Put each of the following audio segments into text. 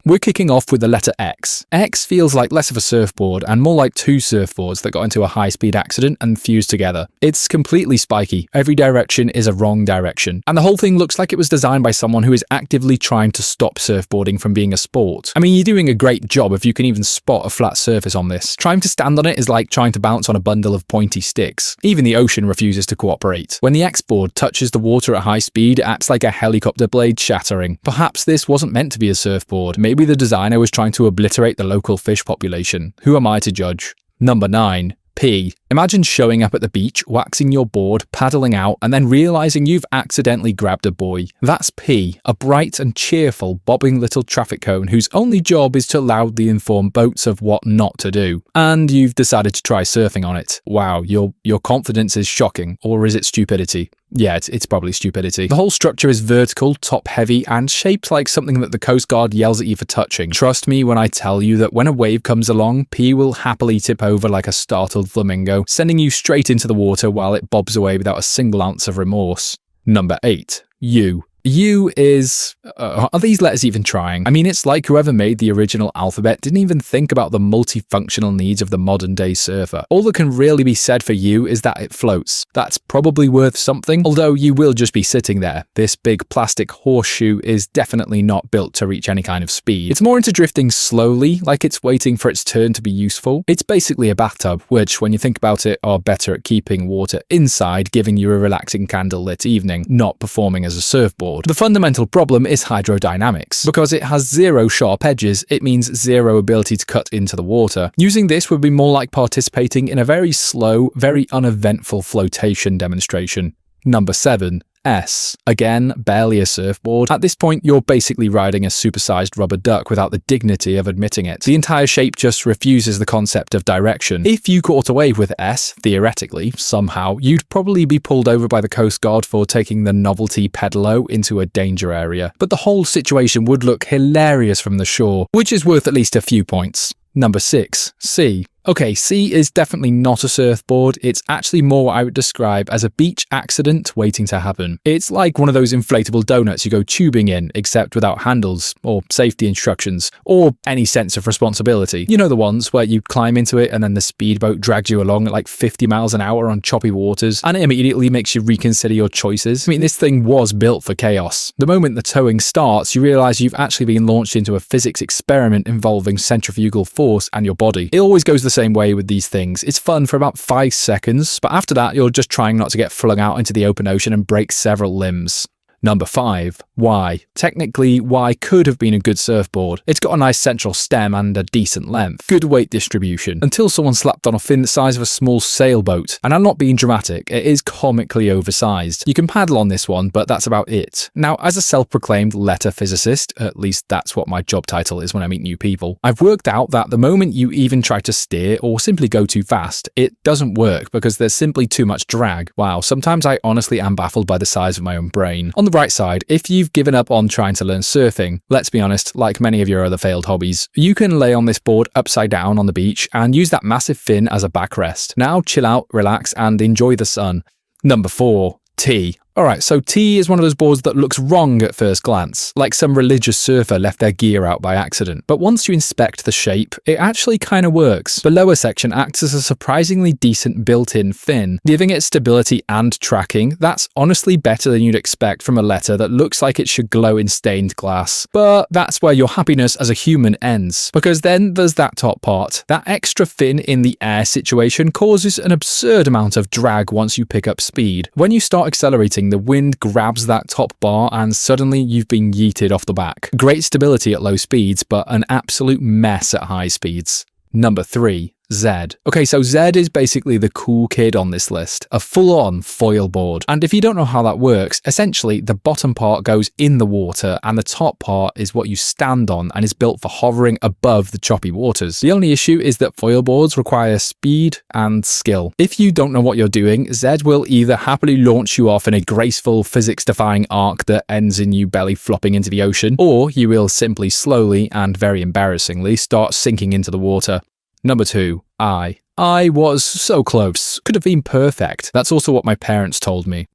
We're kicking off with the letter X. X feels like less of a surfboard and more like two surfboards that got into a high-speed accident and fused together. It's completely spiky. Every direction is a wrong direction. And the whole thing looks like it was designed by someone who is actively trying to stop surfboarding from being a sport. I mean, you're doing a great job if you can even spot a flat surface on this. Trying to stand on it is like trying to bounce on a bundle of pointy sticks. Even the ocean refuses to cooperate. When the X board touches the water at high speed, it acts like a helicopter blade shattering. Perhaps this wasn't meant to be a surfboard. Maybe the designer was trying to obliterate the local fish population. Who am I to judge? Number 9. P. Imagine showing up at the beach, waxing your board, paddling out, and then realizing you've accidentally grabbed a buoy. That's P, a bright and cheerful, bobbing little traffic cone whose only job is to loudly inform boats of what not to do. And you've decided to try surfing on it. Wow, your confidence is shocking. Or is it stupidity? Yeah, it's probably stupidity. The whole structure is vertical, top-heavy, and shaped like something that the Coast Guard yells at you for touching. Trust me when I tell you that when a wave comes along, P will happily tip over like a startled flamingo, sending you straight into the water while it bobs away without a single ounce of remorse. Number 8. U. U is... are these letters even trying? I mean, it's like whoever made the original alphabet didn't even think about the multifunctional needs of the modern-day surfer. All that can really be said for U is that it floats. That's probably worth something, although you will just be sitting there. This big plastic horseshoe is definitely not built to reach any kind of speed. It's more into drifting slowly, like it's waiting for its turn to be useful. It's basically a bathtub, which, when you think about it, are better at keeping water inside, giving you a relaxing candlelit evening, not performing as a surfboard. The fundamental problem is hydrodynamics. Because it has zero sharp edges, it means zero ability to cut into the water. Using this would be more like participating in a very slow, very uneventful flotation demonstration. Number 7. S. Again, barely a surfboard. At this point, you're basically riding a supersized rubber duck without the dignity of admitting it. The entire shape just refuses the concept of direction. If you caught a wave with S, theoretically, somehow, you'd probably be pulled over by the Coast Guard for taking the novelty pedalo into a danger area. But the whole situation would look hilarious from the shore, which is worth at least a few points. Number 6. C. Okay, C is definitely not a surfboard. It's actually more what I would describe as a beach accident waiting to happen. It's like one of those inflatable donuts you go tubing in, except without handles, or safety instructions, or any sense of responsibility. You know the ones where you climb into it and then the speedboat drags you along at like 50 miles an hour on choppy waters, and it immediately makes you reconsider your choices. I mean, this thing was built for chaos. The moment the towing starts, you realize you've actually been launched into a physics experiment involving centrifugal force and your body. It always goes the same way with these things. It's fun for about 5 seconds, but after that, you're just trying not to get flung out into the open ocean and break several limbs. Number 5. Y. Technically, Y could have been a good surfboard. It's got a nice central stem and a decent length. Good weight distribution. Until someone slapped on a fin the size of a small sailboat. And I'm not being dramatic, it is comically oversized. You can paddle on this one, but that's about it. Now, as a self-proclaimed letter physicist, at least that's what my job title is when I meet new people, I've worked out that the moment you even try to steer or simply go too fast, it doesn't work because there's simply too much drag. Wow, sometimes I honestly am baffled by the size of my own brain. On the bright side, if you've given up on trying to learn surfing, let's be honest, like many of your other failed hobbies, you can lay on this board upside down on the beach and use that massive fin as a backrest. Now chill out, relax, and enjoy the sun. Number 4. T. Alright, so T is one of those boards that looks wrong at first glance, like some religious surfer left their gear out by accident. But once you inspect the shape, it actually kind of works. The lower section acts as a surprisingly decent built-in fin, giving it stability and tracking. That's honestly better than you'd expect from a letter that looks like it should glow in stained glass. But that's where your happiness as a human ends, because then there's that top part. That extra fin in the air situation causes an absurd amount of drag once you pick up speed. When you start accelerating, the wind grabs that top bar and suddenly you've been yeeted off the back. Great stability at low speeds, but an absolute mess at high speeds. Number 3. Z. Okay, so Z is basically the cool kid on this list, a full-on foil board. And if you don't know how that works, essentially the bottom part goes in the water and the top part is what you stand on and is built for hovering above the choppy waters. The only issue is that foil boards require speed and skill. If you don't know what you're doing, Z will either happily launch you off in a graceful, physics-defying arc that ends in you belly flopping into the ocean, or you will simply slowly and very embarrassingly start sinking into the water. Number 2. I was so close. Could have been perfect. That's also what my parents told me.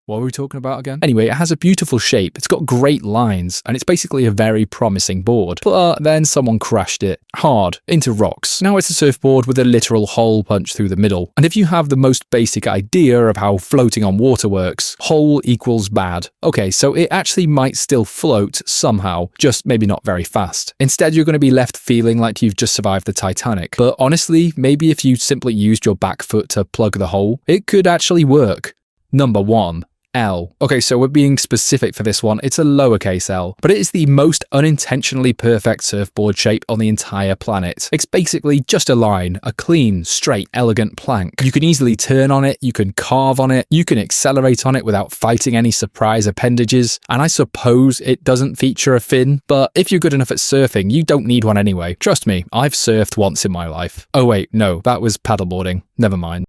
What were we talking about again? Anyway, it has a beautiful shape, it's got great lines, and it's basically a very promising board. But then someone crashed it hard into rocks. Now it's a surfboard with a literal hole punched through the middle. And if you have the most basic idea of how floating on water works, hole equals bad. Okay, so it actually might still float somehow, just maybe not very fast. Instead, you're going to be left feeling like you've just survived the Titanic. But honestly, maybe if you simply used your back foot to plug the hole, it could actually work. Number 1. L. Okay, so we're being specific for this one. It's a lowercase L, but it is the most unintentionally perfect surfboard shape on the entire planet. It's basically just a line, a clean, straight, elegant plank. You can easily turn on it, you can carve on it, you can accelerate on it without fighting any surprise appendages, and I suppose it doesn't feature a fin, but if you're good enough at surfing, you don't need one anyway. Trust me, I've surfed once in my life. Oh wait, no, that was paddleboarding. Never mind.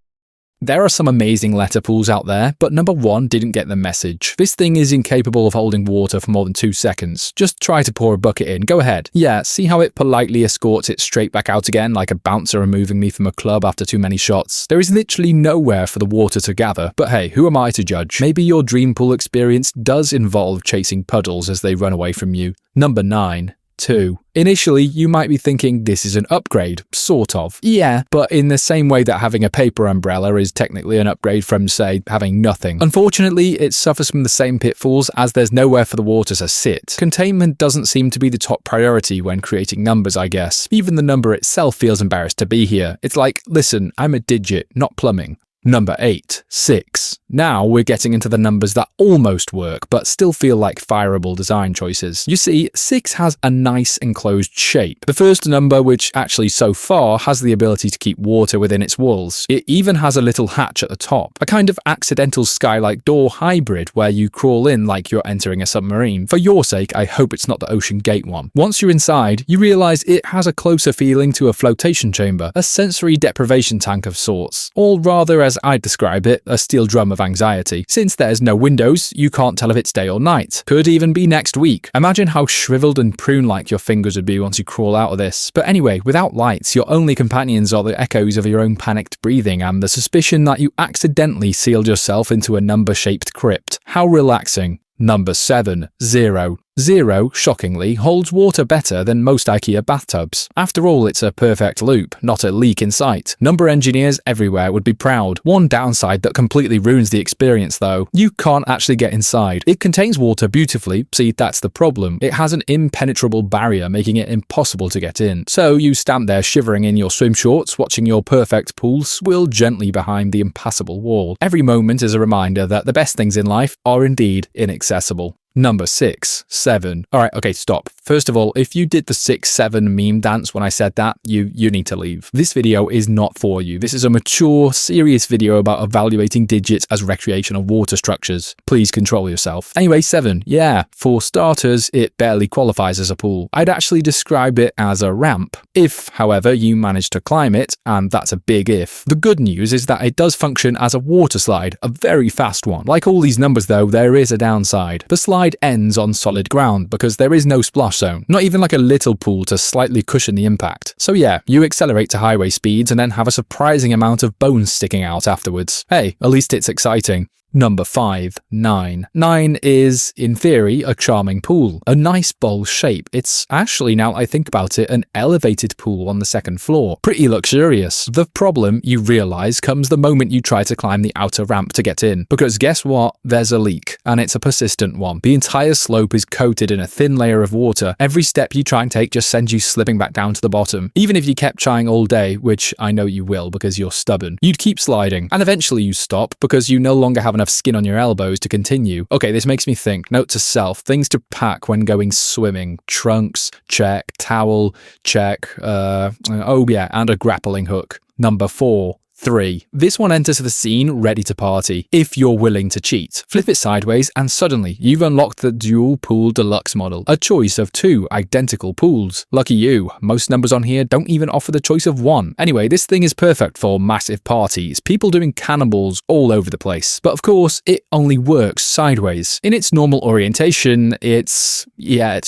There are some amazing letter pools out there, but number 1 didn't get the message. This thing is incapable of holding water for more than 2 seconds. Just try to pour a bucket in, go ahead. Yeah, see how it politely escorts it straight back out again like a bouncer removing me from a club after too many shots. There is literally nowhere for the water to gather, but hey, who am I to judge? Maybe your dream pool experience does involve chasing puddles as they run away from you. Number 9. 2. Initially, you might be thinking this is an upgrade, sort of. Yeah, but in the same way that having a paper umbrella is technically an upgrade from, say, having nothing. Unfortunately, it suffers from the same pitfalls as there's nowhere for the water to sit. Containment doesn't seem to be the top priority when creating numbers, I guess. Even the number itself feels embarrassed to be here. It's like, listen, I'm a digit, not plumbing. Number 8. 6. Now we're getting into the numbers that almost work, but still feel like fireable design choices. You see, 6 has a nice enclosed shape. The first number, which actually so far has the ability to keep water within its walls. It even has a little hatch at the top, a kind of accidental skylight door hybrid where you crawl in like you're entering a submarine. For your sake, I hope it's not the Ocean Gate one. Once you're inside, you realize it has a closer feeling to a flotation chamber, a sensory deprivation tank of sorts, or rather as I'd describe it, a steel drum of anxiety. Since there's no windows, you can't tell if it's day or night. Could even be next week. Imagine how shriveled and prune-like your fingers would be once you crawl out of this. But anyway, without lights, your only companions are the echoes of your own panicked breathing and the suspicion that you accidentally sealed yourself into a number-shaped crypt. How relaxing. Number 7. 0. 0, shockingly, holds water better than most IKEA bathtubs. After all, it's a perfect loop, not a leak in sight. Number engineers everywhere would be proud. One downside that completely ruins the experience though, you can't actually get inside. It contains water beautifully, see that's the problem. It has an impenetrable barrier making it impossible to get in. So you stand there shivering in your swim shorts, watching your perfect pool swill gently behind the impassable wall. Every moment is a reminder that the best things in life are indeed inaccessible. Number 6. 7. Alright, okay, stop. First of all, if you did the 6-7 meme dance when I said that, you need to leave. This video is not for you. This is a mature, serious video about evaluating digits as recreational water structures. Please control yourself. Anyway, 7. Yeah, for starters, it barely qualifies as a pool. I'd actually describe it as a ramp. If, however, you manage to climb it, and that's a big if. The good news is that it does function as a water slide, a very fast one. Like all these numbers though, there is a downside. The slide ends on solid ground because there is no splash zone, not even like a little pool to slightly cushion the impact. So yeah, you accelerate to highway speeds and then have a surprising amount of bones sticking out afterwards. Hey, at least it's exciting. Number 5. 9. 9 is, in theory, a charming pool. A nice bowl shape. It's actually, now I think about it, an elevated pool on the second floor. Pretty luxurious. The problem, you realize, comes the moment you try to climb the outer ramp to get in. Because guess what? There's a leak. And it's a persistent one. The entire slope is coated in a thin layer of water. Every step you try and take just sends you slipping back down to the bottom. Even if you kept trying all day, which I know you will because you're stubborn, you'd keep sliding. And eventually you stop because you no longer have enough skin on your elbows to continue. Okay, this makes me think. Note to self, things to pack when going swimming. Trunks, check. Towel, check. Oh yeah, and a grappling hook. Number 4. 3. This one enters the scene ready to party, if you're willing to cheat. Flip it sideways and suddenly you've unlocked the Dual Pool Deluxe model, a choice of 2 identical pools. Lucky you, most numbers on here don't even offer the choice of 1. Anyway, this thing is perfect for massive parties, people doing cannonballs all over the place. But of course, it only works sideways. In its normal orientation, it's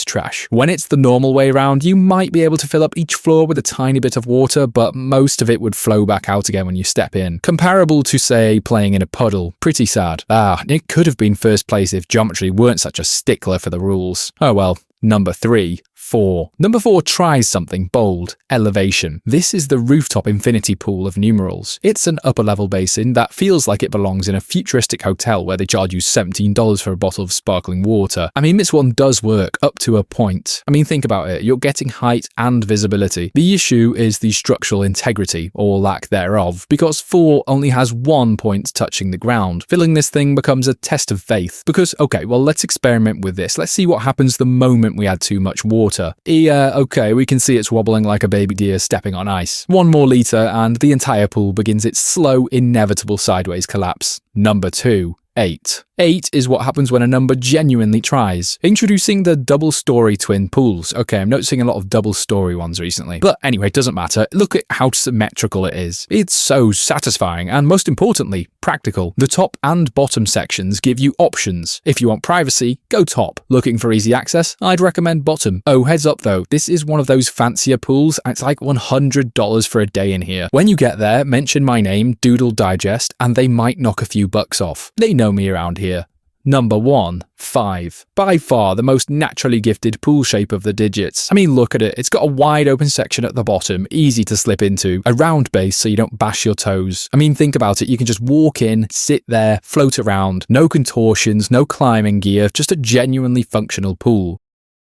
trash. When it's the normal way around, you might be able to fill up each floor with a tiny bit of water, but most of it would flow back out again when when you step in. Comparable to, say, playing in a puddle. Pretty sad. It could have been first place if geometry weren't such a stickler for the rules. Oh well. Number 3. 4. Number 4 tries something bold. Elevation. This is the rooftop infinity pool of numerals. It's an upper level basin that feels like it belongs in a futuristic hotel where they charge you $17 for a bottle of sparkling water. I mean, this one does work up to a point. I mean, think about it. You're getting height and visibility. The issue is the structural integrity, or lack thereof, because 4 only has 1 point touching the ground. Filling this thing becomes a test of faith. Because, okay, well, let's experiment with this. Let's see what happens the moment we add too much water. Yeah, okay, we can see it's wobbling like a baby deer stepping on ice. 1 more litre and the entire pool begins its slow, inevitable sideways collapse. Number 2. 8. 8 is what happens when a number genuinely tries. Introducing the double-story twin pools. Okay, I'm noticing a lot of double-story ones recently. But anyway, it doesn't matter. Look at how symmetrical it is. It's so satisfying and, most importantly, practical. The top and bottom sections give you options. If you want privacy, go top. Looking for easy access? I'd recommend bottom. Oh, heads up though, this is one of those fancier pools. It's like $100 for a day in here. When you get there, mention my name, Doodle Digest, and they might knock a few bucks off. They know me around here. Number 1. 5. By far the most naturally gifted pool shape of the digits. I mean, look at it. It's got a wide open section at the bottom, easy to slip into, a round base so you don't bash your toes. I mean, think about it. You can just walk in, sit there, float around. No contortions, no climbing gear, just a genuinely functional pool.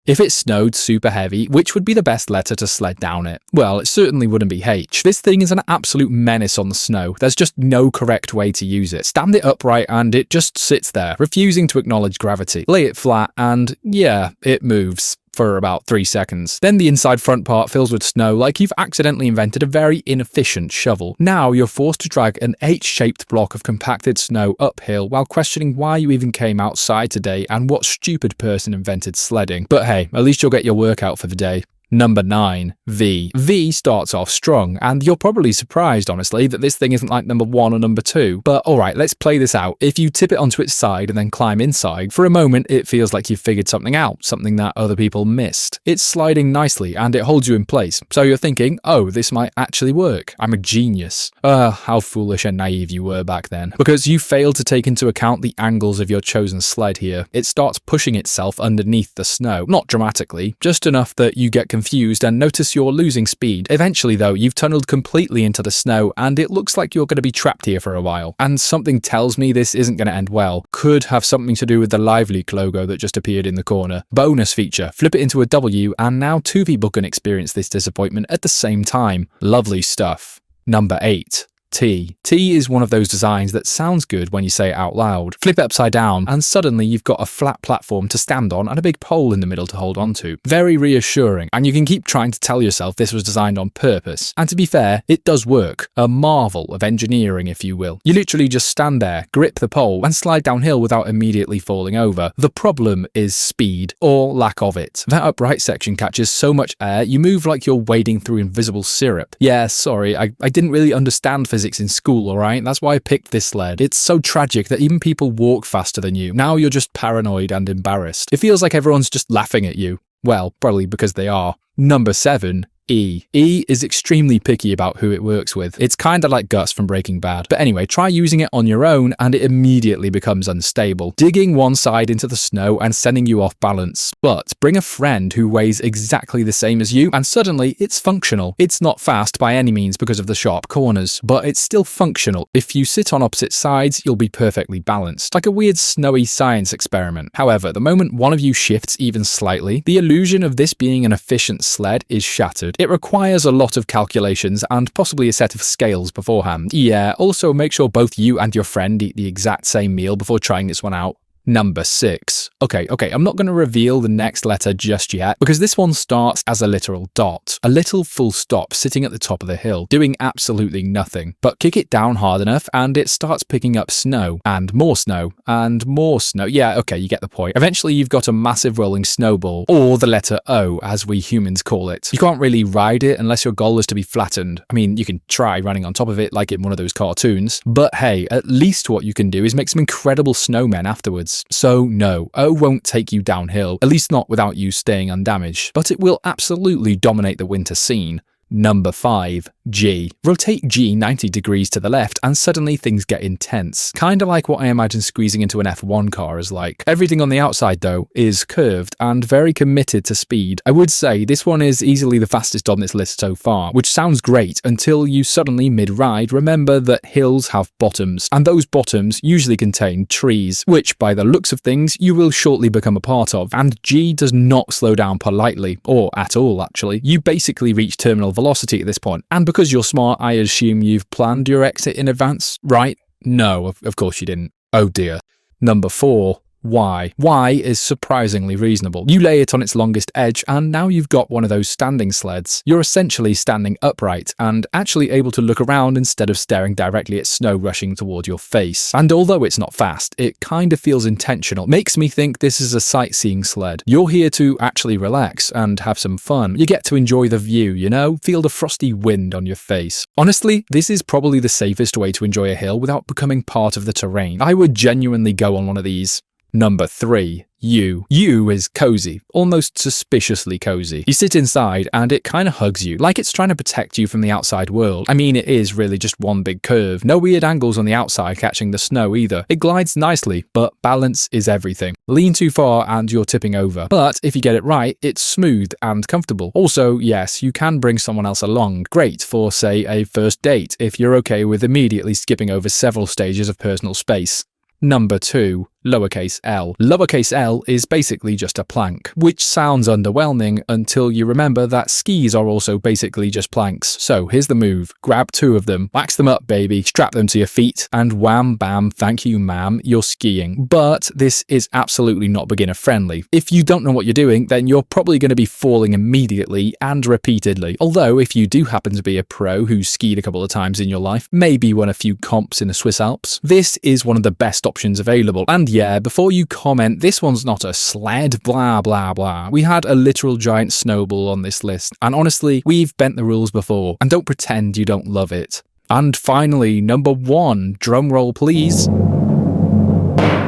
If it snowed super heavy, which would be the best letter to sled down it? Well, it certainly wouldn't be H. This thing is an absolute menace on the snow. There's just no correct way to use it. Stand it upright and it just sits there, refusing to acknowledge gravity. Lay it flat and, yeah, it moves. For about 3 seconds. Then the inside front part fills with snow like you've accidentally invented a very inefficient shovel. Now you're forced to drag an H-shaped block of compacted snow uphill while questioning why you even came outside today and what stupid person invented sledding. But hey, at least you'll get your workout for the day. Number 9. V. V starts off strong, and you're probably surprised, honestly, that this thing isn't like number 1 or number 2. But alright, let's play this out. If you tip it onto its side and then climb inside, for a moment it feels like you've figured something out, something that other people missed. It's sliding nicely, and it holds you in place, so you're thinking, oh, this might actually work. I'm a genius. How foolish and naive you were back then. Because you failed to take into account the angles of your chosen sled here. It starts pushing itself underneath the snow. Not dramatically, just enough that you get confused and notice you're losing speed. Eventually though, you've tunneled completely into the snow and it looks like you're going to be trapped here for a while. And something tells me this isn't going to end well. Could have something to do with the LiveLeak logo that just appeared in the corner. Bonus feature, flip it into a W and now 2 people can experience this disappointment at the same time. Lovely stuff. Number 8. T. T is one of those designs that sounds good when you say it out loud. Flip it upside down and suddenly you've got a flat platform to stand on and a big pole in the middle to hold onto. Very reassuring, and you can keep trying to tell yourself this was designed on purpose. And to be fair, it does work. A marvel of engineering, if you will. You literally just stand there, grip the pole, and slide downhill without immediately falling over. The problem is speed, or lack of it. That upright section catches so much air, you move like you're wading through invisible syrup. Yeah, sorry, I didn't really understand physics in school, alright? That's why I picked this sled. It's so tragic that even people walk faster than you. Now you're just paranoid and embarrassed. It feels like everyone's just laughing at you. Well, probably because they are. Number 7. E. E is extremely picky about who it works with. It's kinda like Gus from Breaking Bad. But anyway, try using it on your own and it immediately becomes unstable, digging one side into the snow and sending you off balance. But bring a friend who weighs exactly the same as you and suddenly it's functional. It's not fast by any means because of the sharp corners, but it's still functional. If you sit on opposite sides, you'll be perfectly balanced, like a weird snowy science experiment. However, the moment one of you shifts even slightly, the illusion of this being an efficient sled is shattered. It requires a lot of calculations and possibly a set of scales beforehand. Yeah, also make sure both you and your friend eat the exact same meal before trying this one out. Number 6. Okay, I'm not going to reveal the next letter just yet, because this one starts as a literal dot. A little full stop sitting at the top of the hill, doing absolutely nothing. But kick it down hard enough and it starts picking up snow, and more snow, and more snow. Yeah, okay, you get the point. Eventually you've got a massive rolling snowball, or the letter O, as we humans call it. You can't really ride it unless your goal is to be flattened. I mean, you can try running on top of it like in one of those cartoons, but hey, at least what you can do is make some incredible snowmen afterwards. So no, O won't take you downhill, at least not without you staying undamaged, but it will absolutely dominate the winter scene. Number 5. G. Rotate G 90 degrees to the left and suddenly things get intense. Kinda like what I imagine squeezing into an F1 car is like. Everything on the outside though is curved and very committed to speed. I would say this one is easily the fastest on this list so far, which sounds great until you suddenly mid-ride remember that hills have bottoms, and those bottoms usually contain trees, which by the looks of things you will shortly become a part of, and G does not slow down politely, or at all actually. You basically reach terminal velocity at this point, and because you're smart, I assume you've planned your exit in advance, right? No, of course you didn't. Oh dear. Number 4. Y. Y is surprisingly reasonable. You lay it on its longest edge and now you've got one of those standing sleds. You're essentially standing upright and actually able to look around instead of staring directly at snow rushing toward your face. And although it's not fast, it kind of feels intentional. Makes me think this is a sightseeing sled. You're here to actually relax and have some fun. You get to enjoy the view, you know? Feel the frosty wind on your face. Honestly, this is probably the safest way to enjoy a hill without becoming part of the terrain. I would genuinely go on one of these. Number 3. U. U is cozy, almost suspiciously cozy. You sit inside and it kind of hugs you, like it's trying to protect you from the outside world. I mean, it is really just one big curve. No weird angles on the outside catching the snow either. It glides nicely, but balance is everything. Lean too far and you're tipping over. But if you get it right, it's smooth and comfortable. Also, yes, you can bring someone else along. Great for, say, a first date, if you're okay with immediately skipping over several stages of personal space. Number 2. Lowercase l. Lowercase l is basically just a plank, which sounds underwhelming until you remember that skis are also basically just planks. So here's the move. Grab 2 of them, wax them up baby, strap them to your feet, and wham bam, thank you ma'am, you're skiing. But this is absolutely not beginner friendly. If you don't know what you're doing, then you're probably going to be falling immediately and repeatedly. Although if you do happen to be a pro who's skied a couple of times in your life, maybe won a few comps in the Swiss Alps, this is one of the best options available. And yeah, before you comment, this one's not a sled, blah blah blah. We had a literal giant snowball on this list, and honestly, we've bent the rules before, and don't pretend you don't love it. And finally, number 1, drum roll please.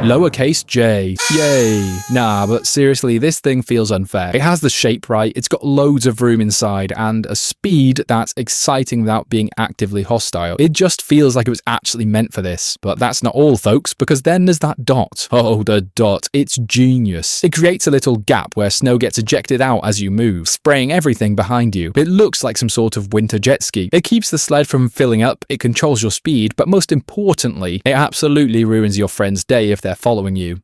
Lowercase j. Yay. Nah, but seriously, this thing feels unfair. It has the shape right, it's got loads of room inside, and a speed that's exciting without being actively hostile. It just feels like it was actually meant for this. But that's not all, folks, because then there's that dot. Oh, the dot. It's genius. It creates a little gap where snow gets ejected out as you move, spraying everything behind you. It looks like some sort of winter jet ski. It keeps the sled from filling up, it controls your speed, but most importantly, it absolutely ruins your friend's day if they're following you.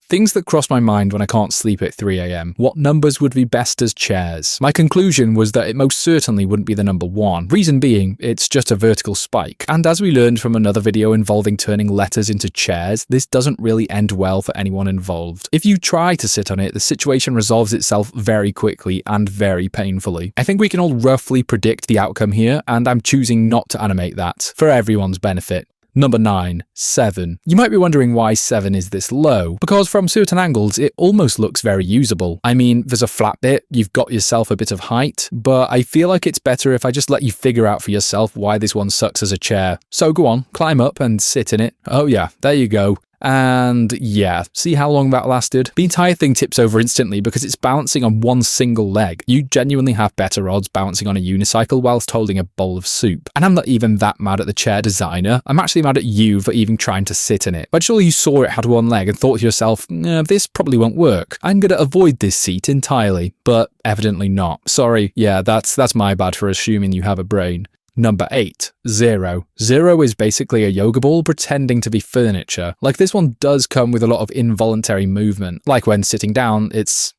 Things that cross my mind when I can't sleep at 3 AM. What numbers would be best as chairs? My conclusion was that it most certainly wouldn't be the number 1. Reason being, it's just a vertical spike. And as we learned from another video involving turning letters into chairs, this doesn't really end well for anyone involved. If you try to sit on it, the situation resolves itself very quickly and very painfully. I think we can all roughly predict the outcome here, and I'm choosing not to animate that, for everyone's benefit. Number 9. 7. You might be wondering why 7 is this low, because from certain angles it almost looks very usable. I mean, there's a flat bit, you've got yourself a bit of height, but I feel like it's better if I just let you figure out for yourself why this one sucks as a chair. So go on, climb up and sit in it. Oh yeah, there you go. And yeah, see how long that lasted? The entire thing tips over instantly because it's balancing on one single leg. You genuinely have better odds balancing on a unicycle whilst holding a bowl of soup. And I'm not even that mad at the chair designer. I'm actually mad at you for even trying to sit in it. But surely you saw it had one leg and thought to yourself, this probably won't work. I'm gonna avoid this seat entirely. But evidently not. Sorry, yeah, that's my bad for assuming you have a brain. Number 8. 0. 0 is basically a yoga ball pretending to be furniture. Like, this one does come with a lot of involuntary movement. Like when sitting down, it's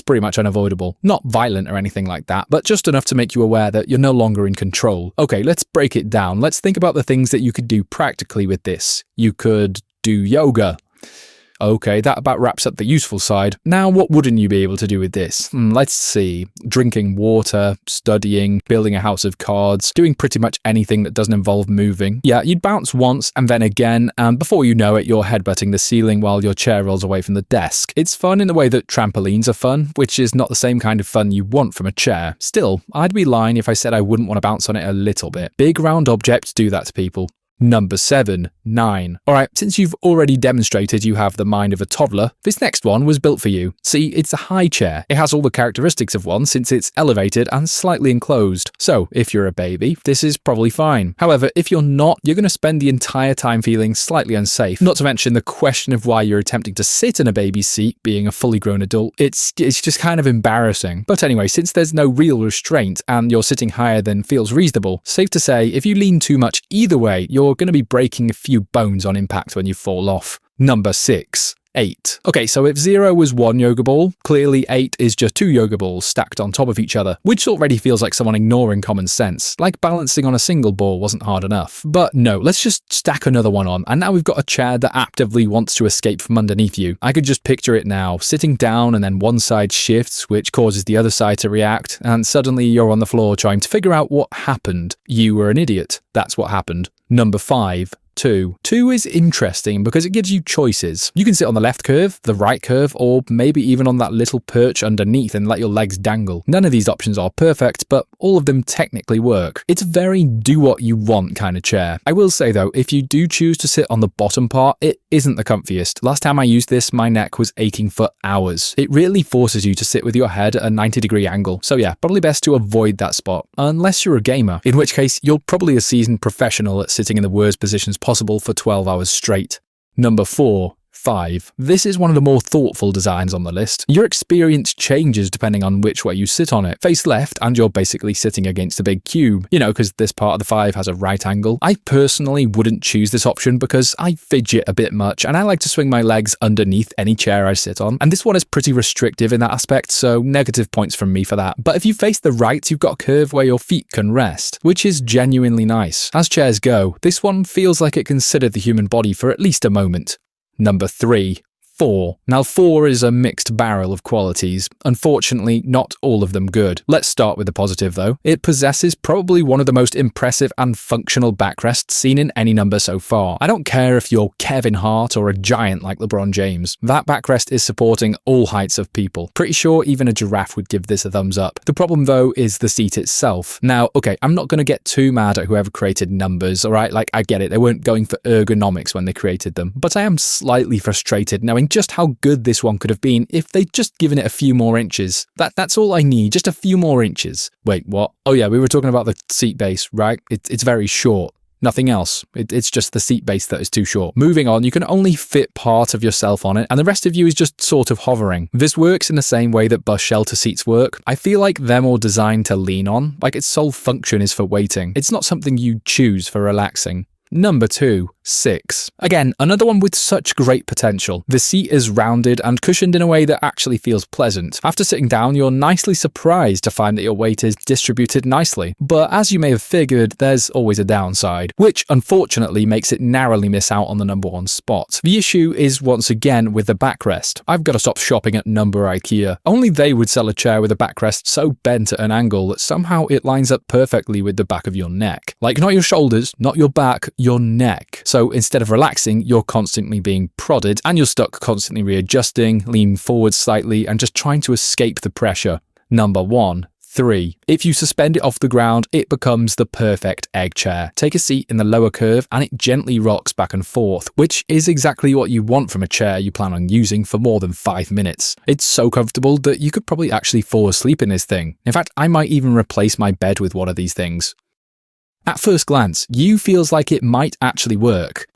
pretty much unavoidable. Not violent or anything like that, but just enough to make you aware that you're no longer in control. Okay, let's break it down. Let's think about the things that you could do practically with this. You could do yoga. Okay, that about wraps up the useful side. Now, what wouldn't you be able to do with this? Let's see. Drinking water, studying, building a house of cards, doing pretty much anything that doesn't involve moving. Yeah, you'd bounce once and then again, and before you know it, you're headbutting the ceiling while your chair rolls away from the desk. It's fun in the way that trampolines are fun, which is not the same kind of fun you want from a chair. Still, I'd be lying if I said I wouldn't want to bounce on it a little bit. Big round objects do that to people. Number 7. 9. Alright, since you've already demonstrated you have the mind of a toddler, this next one was built for you. See, it's a high chair. It has all the characteristics of one since it's elevated and slightly enclosed. So, if you're a baby, this is probably fine. However, if you're not, you're going to spend the entire time feeling slightly unsafe. Not to mention the question of why you're attempting to sit in a baby's seat, being a fully grown adult. It's just kind of embarrassing. But anyway, since there's no real restraint and you're sitting higher than feels reasonable, safe to say, if you lean too much either way, you're going to be breaking a few bones on impact when you fall off. Number 6. 8. Okay, so if 0 was 1 yoga ball, clearly 8 is just 2 yoga balls stacked on top of each other, which already feels like someone ignoring common sense, like balancing on a single ball wasn't hard enough. But no, let's just stack another one on, and now we've got a chair that actively wants to escape from underneath you. I could just picture it now, sitting down and then one side shifts, which causes the other side to react, and suddenly you're on the floor trying to figure out what happened. You were an idiot. That's what happened. Number 5. 2. 2 is interesting because it gives you choices. You can sit on the left curve, the right curve, or maybe even on that little perch underneath and let your legs dangle. None of these options are perfect, but all of them technically work. It's a very do what you want kind of chair. I will say though, if you do choose to sit on the bottom part, it isn't the comfiest. Last time I used this, my neck was aching for hours. It really forces you to sit with your head at a 90-degree angle. So yeah, probably best to avoid that spot, unless you're a gamer, in which case you're probably a seasoned professional at sitting in the worst positions possible for 12 hours straight. Number 4. 5. This is one of the more thoughtful designs on the list. Your experience changes depending on which way you sit on it. Face left and you're basically sitting against a big cube, because this part of the 5 has a right angle. I personally wouldn't choose this option because I fidget a bit much and I like to swing my legs underneath any chair I sit on, and this one is pretty restrictive in that aspect, so negative points from me for that. But if you face the right, you've got a curve where your feet can rest, which is genuinely nice. As chairs go, this one feels like it considered the human body for at least a moment. Number 3. 4. Now 4 is a mixed barrel of qualities. Unfortunately, not all of them good. Let's start with the positive though. It possesses probably one of the most impressive and functional backrests seen in any number so far. I don't care if you're Kevin Hart or a giant like LeBron James. That backrest is supporting all heights of people. Pretty sure even a giraffe would give this a thumbs up. The problem though is the seat itself. Now, okay, I'm not going to get too mad at whoever created numbers, alright? Like, I get it, they weren't going for ergonomics when they created them. But I am slightly frustrated knowing just how good this one could have been if they'd just given it a few more inches. That's all I need, just a few more inches. Wait, what? Oh yeah, we were talking about the seat base, right? It's very short. Nothing else. It's just the seat base that is too short. Moving on, you can only fit part of yourself on it, and the rest of you is just sort of hovering. This works in the same way that bus shelter seats work. I feel like they're more designed to lean on, like its sole function is for waiting. It's not something you choose for relaxing. Number 2. 6. Again, another one with such great potential. The seat is rounded and cushioned in a way that actually feels pleasant. After sitting down, you're nicely surprised to find that your weight is distributed nicely. But as you may have figured, there's always a downside, which unfortunately makes it narrowly miss out on the number 1 spot. The issue is once again with the backrest. I've got to stop shopping at Number IKEA. Only they would sell a chair with a backrest so bent at an angle that somehow it lines up perfectly with the back of your neck. Like, not your shoulders, not your back, your neck. So instead of relaxing, you're constantly being prodded and you're stuck constantly readjusting, leaning forward slightly and just trying to escape the pressure. Number 1. 3. If you suspend it off the ground, it becomes the perfect egg chair. Take a seat in the lower curve and it gently rocks back and forth, which is exactly what you want from a chair you plan on using for more than 5 minutes. It's so comfortable that you could probably actually fall asleep in this thing. In fact, I might even replace my bed with one of these things. At first glance, you feels like it might actually work.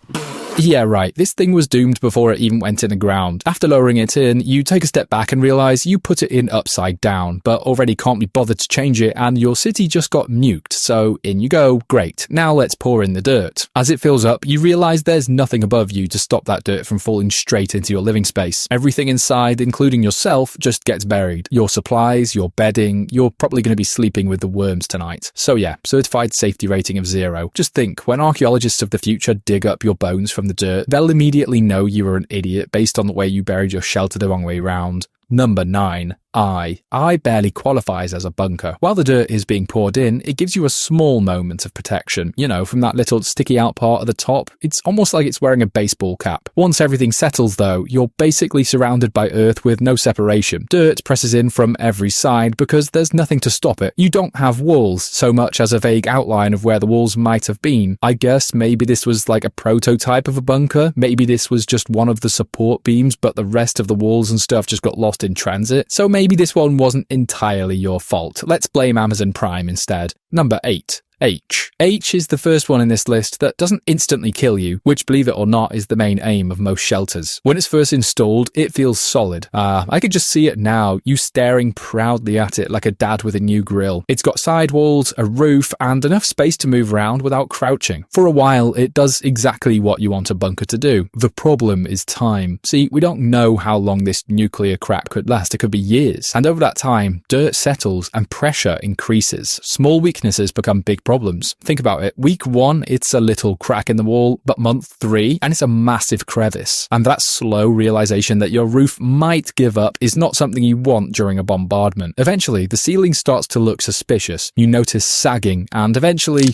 Yeah, right, this thing was doomed before it even went in the ground. After lowering it in, you take a step back and realise you put it in upside down, but already can't be bothered to change it and your city just got nuked, so in you go, great. Now let's pour in the dirt. As it fills up, you realise there's nothing above you to stop that dirt from falling straight into your living space. Everything inside, including yourself, just gets buried. Your supplies, your bedding, you're probably going to be sleeping with the worms tonight. So yeah, certified safety rating of 0. Just think, when archaeologists of the future dig up your bones from the dirt, they'll immediately know you were an idiot based on the way you buried your shelter the wrong way round. Number 9. I barely qualifies as a bunker. While the dirt is being poured in, it gives you a small moment of protection. You know, from that little sticky out part at the top, it's almost like it's wearing a baseball cap. Once everything settles though, you're basically surrounded by earth with no separation. Dirt presses in from every side because there's nothing to stop it. You don't have walls, so much as a vague outline of where the walls might have been. I guess maybe this was like a prototype of a bunker. Maybe this was just one of the support beams, but the rest of the walls and stuff just got lost in transit. So maybe this one wasn't entirely your fault. Let's blame Amazon Prime instead. Number 8. H. H is the first one in this list that doesn't instantly kill you, which, believe it or not, is the main aim of most shelters. When it's first installed, it feels solid. I could just see it now, you staring proudly at it like a dad with a new grill. It's got side walls, a roof, and enough space to move around without crouching. For a while, it does exactly what you want a bunker to do. The problem is time. See, we don't know how long this nuclear crap could last. It could be years. And over that time, dirt settles and pressure increases. Small weaknesses become big problems. Think about it. Week 1, it's a little crack in the wall, but month 3, and it's a massive crevice. And that slow realization that your roof might give up is not something you want during a bombardment. Eventually, the ceiling starts to look suspicious. You notice sagging, and eventually,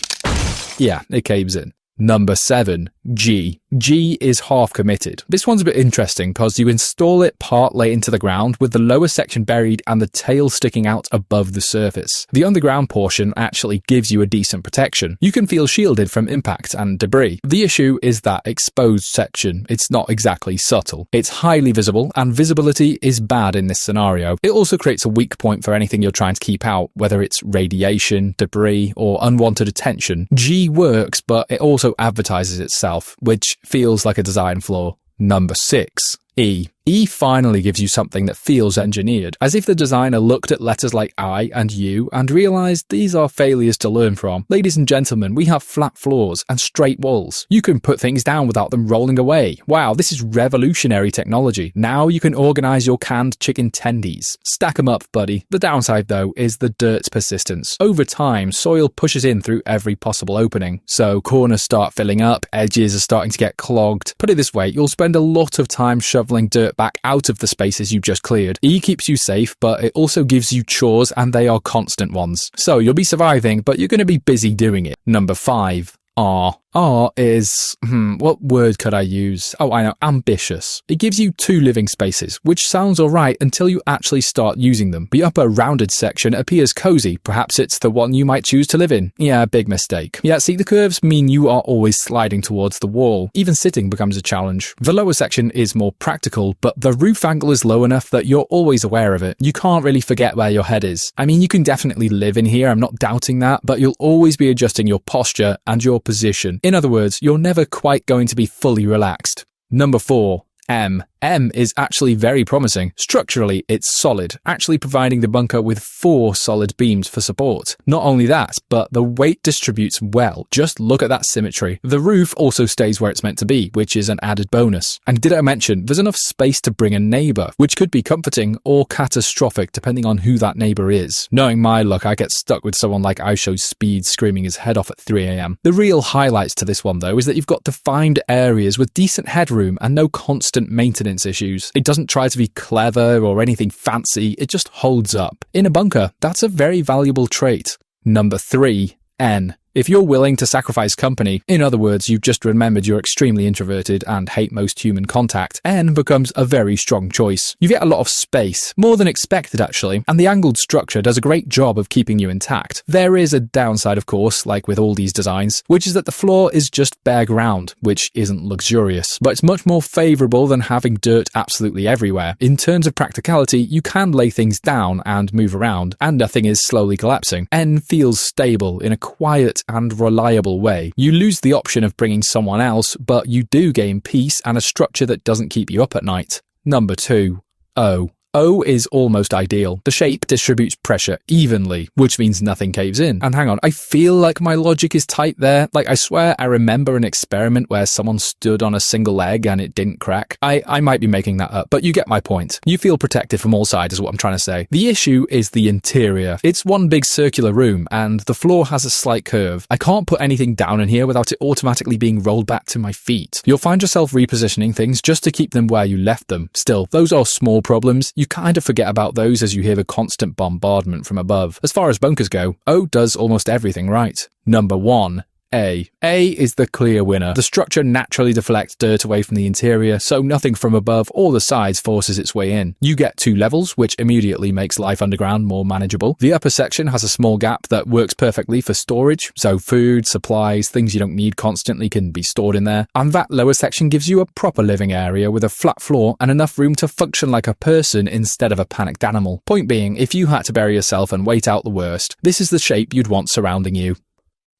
yeah, it caves in. Number 7. G. G is half committed. This one's a bit interesting because you install it partly into the ground with the lower section buried and the tail sticking out above the surface. The underground portion actually gives you a decent protection. You can feel shielded from impact and debris. The issue is that exposed section. It's not exactly subtle. It's highly visible, and visibility is bad in this scenario. It also creates a weak point for anything you're trying to keep out, whether it's radiation, debris, or unwanted attention. G works, but it also advertises itself, which feels like a design flaw. Number 6. E. E finally gives you something that feels engineered, as if the designer looked at letters like I and U and realized these are failures to learn from. Ladies and gentlemen, we have flat floors and straight walls. You can put things down without them rolling away. Wow, this is revolutionary technology. Now you can organize your canned chicken tendies. Stack them up, buddy. The downside, though, is the dirt's persistence. Over time, soil pushes in through every possible opening. So corners start filling up, edges are starting to get clogged. Put it this way, you'll spend a lot of time shoveling dirt back out of the spaces you just cleared. E keeps you safe, but it also gives you chores, and they are constant ones. So you'll be surviving, but you're going to be busy doing it. Number 5. R. R is, what word could I use? Oh, I know, ambitious. It gives you 2 living spaces, which sounds alright until you actually start using them. The upper rounded section appears cozy. Perhaps it's the one you might choose to live in. Yeah, big mistake. Yeah, see, the curves mean you are always sliding towards the wall. Even sitting becomes a challenge. The lower section is more practical, but the roof angle is low enough that you're always aware of it. You can't really forget where your head is. I mean, you can definitely live in here, I'm not doubting that, but you'll always be adjusting your posture and your position. In other words, you're never quite going to be fully relaxed. Number 4. M. M is actually very promising. Structurally, it's solid, actually providing the bunker with 4 solid beams for support. Not only that, but the weight distributes well. Just look at that symmetry. The roof also stays where it's meant to be, which is an added bonus. And did I mention, there's enough space to bring a neighbor, which could be comforting or catastrophic depending on who that neighbor is. Knowing my luck, I get stuck with someone like IShowSpeed Speed screaming his head off at 3 a.m. The real highlights to this one, though, is that you've got defined areas with decent headroom and no constant maintenance issues. It doesn't try to be clever or anything fancy, it just holds up. In a bunker, that's a very valuable trait. Number 3. N. If you're willing to sacrifice company, in other words, you've just remembered you're extremely introverted and hate most human contact, N becomes a very strong choice. You get a lot of space, more than expected actually, and the angled structure does a great job of keeping you intact. There is a downside, of course, like with all these designs, which is that the floor is just bare ground, which isn't luxurious, but it's much more favourable than having dirt absolutely everywhere. In terms of practicality, you can lay things down and move around, and nothing is slowly collapsing. N feels stable in a quiet and reliable way. You lose the option of bringing someone else, but you do gain peace and a structure that doesn't keep you up at night. Number 2. O. O is almost ideal. The shape distributes pressure evenly, which means nothing caves in. And hang on, I feel like my logic is tight there. Like, I swear I remember an experiment where someone stood on a single leg and it didn't crack. I might be making that up, but you get my point. You feel protected from all sides is what I'm trying to say. The issue is the interior. It's one big circular room and the floor has a slight curve. I can't put anything down in here without it automatically being rolled back to my feet. You'll find yourself repositioning things just to keep them where you left them. Still, those are small problems. You You kind of forget about those as you hear the constant bombardment from above. As far as bunkers go, O does almost everything right. Number 1. A. A is the clear winner. The structure naturally deflects dirt away from the interior, so nothing from above or the sides forces its way in. You get 2 levels, which immediately makes life underground more manageable. The upper section has a small gap that works perfectly for storage, so food, supplies, things you don't need constantly can be stored in there. And that lower section gives you a proper living area with a flat floor and enough room to function like a person instead of a panicked animal. Point being, if you had to bury yourself and wait out the worst, this is the shape you'd want surrounding you.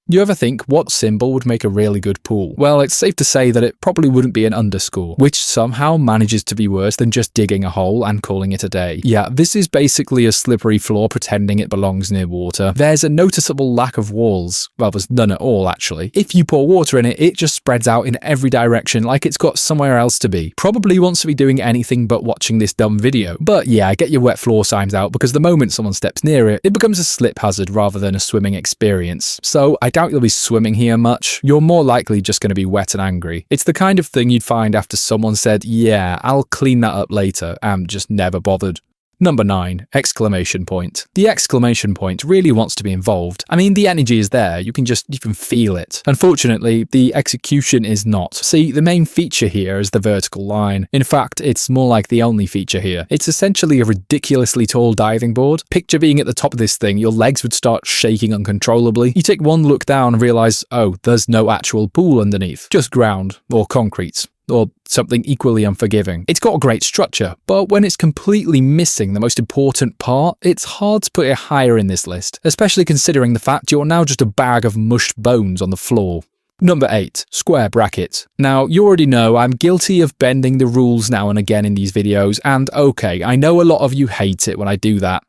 You ever think what symbol would make a really good pool? Well, it's safe to say that it probably wouldn't be an underscore, which somehow manages to be worse than just digging a hole and calling it a day. Yeah, this is basically a slippery floor pretending it belongs near water. There's a noticeable lack of walls. Well, there's none at all, actually. If you pour water in it, it just spreads out in every direction like it's got somewhere else to be. Probably wants to be doing anything but watching this dumb video. But yeah, get your wet floor signs out, because the moment someone steps near it, it becomes a slip hazard rather than a swimming experience. So I doubt you'll be swimming here much. You're more likely just going to be wet and angry. It's the kind of thing you'd find after someone said, yeah, I'll clean that up later, and just never bothered. Number 9. Exclamation point. The exclamation point really wants to be involved. I mean, the energy is there, you can feel it. Unfortunately, the execution is not. See, the main feature here is the vertical line. In fact, it's more like the only feature here. It's essentially a ridiculously tall diving board. Picture being at the top of this thing, your legs would start shaking uncontrollably. You take one look down and realize, oh, there's no actual pool underneath. Just ground, or concrete. Or something equally unforgiving. It's got a great structure, but when it's completely missing the most important part, it's hard to put it higher in this list, especially considering the fact you're now just a bag of mushed bones on the floor. Number 8. Square bracket. Now, you already know I'm guilty of bending the rules now and again in these videos, and okay, I know a lot of you hate it when I do that.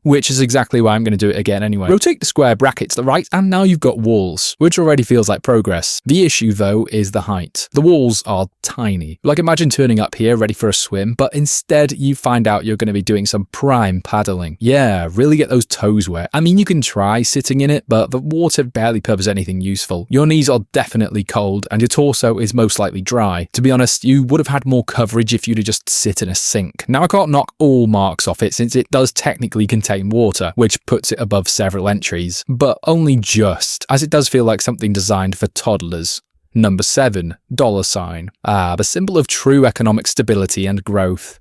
Which is exactly why I'm going to do it again anyway. Rotate the square bracket to the right, and now you've got walls, which already feels like progress. The issue, though, is the height. The walls are tiny. Like, imagine turning up here ready for a swim, but instead you find out you're going to be doing some prime paddling. Yeah, really get those toes wet. I mean, you can try sitting in it, but the water barely covers anything useful. Your knees are definitely cold, and your torso is most likely dry. To be honest, you would have had more coverage if you'd have just sit in a sink. Now, I can't knock all marks off it, since it does technically contain water, which puts it above several entries, but only just, as it does feel like something designed for toddlers. Number 7. $. The symbol of true economic stability and growth.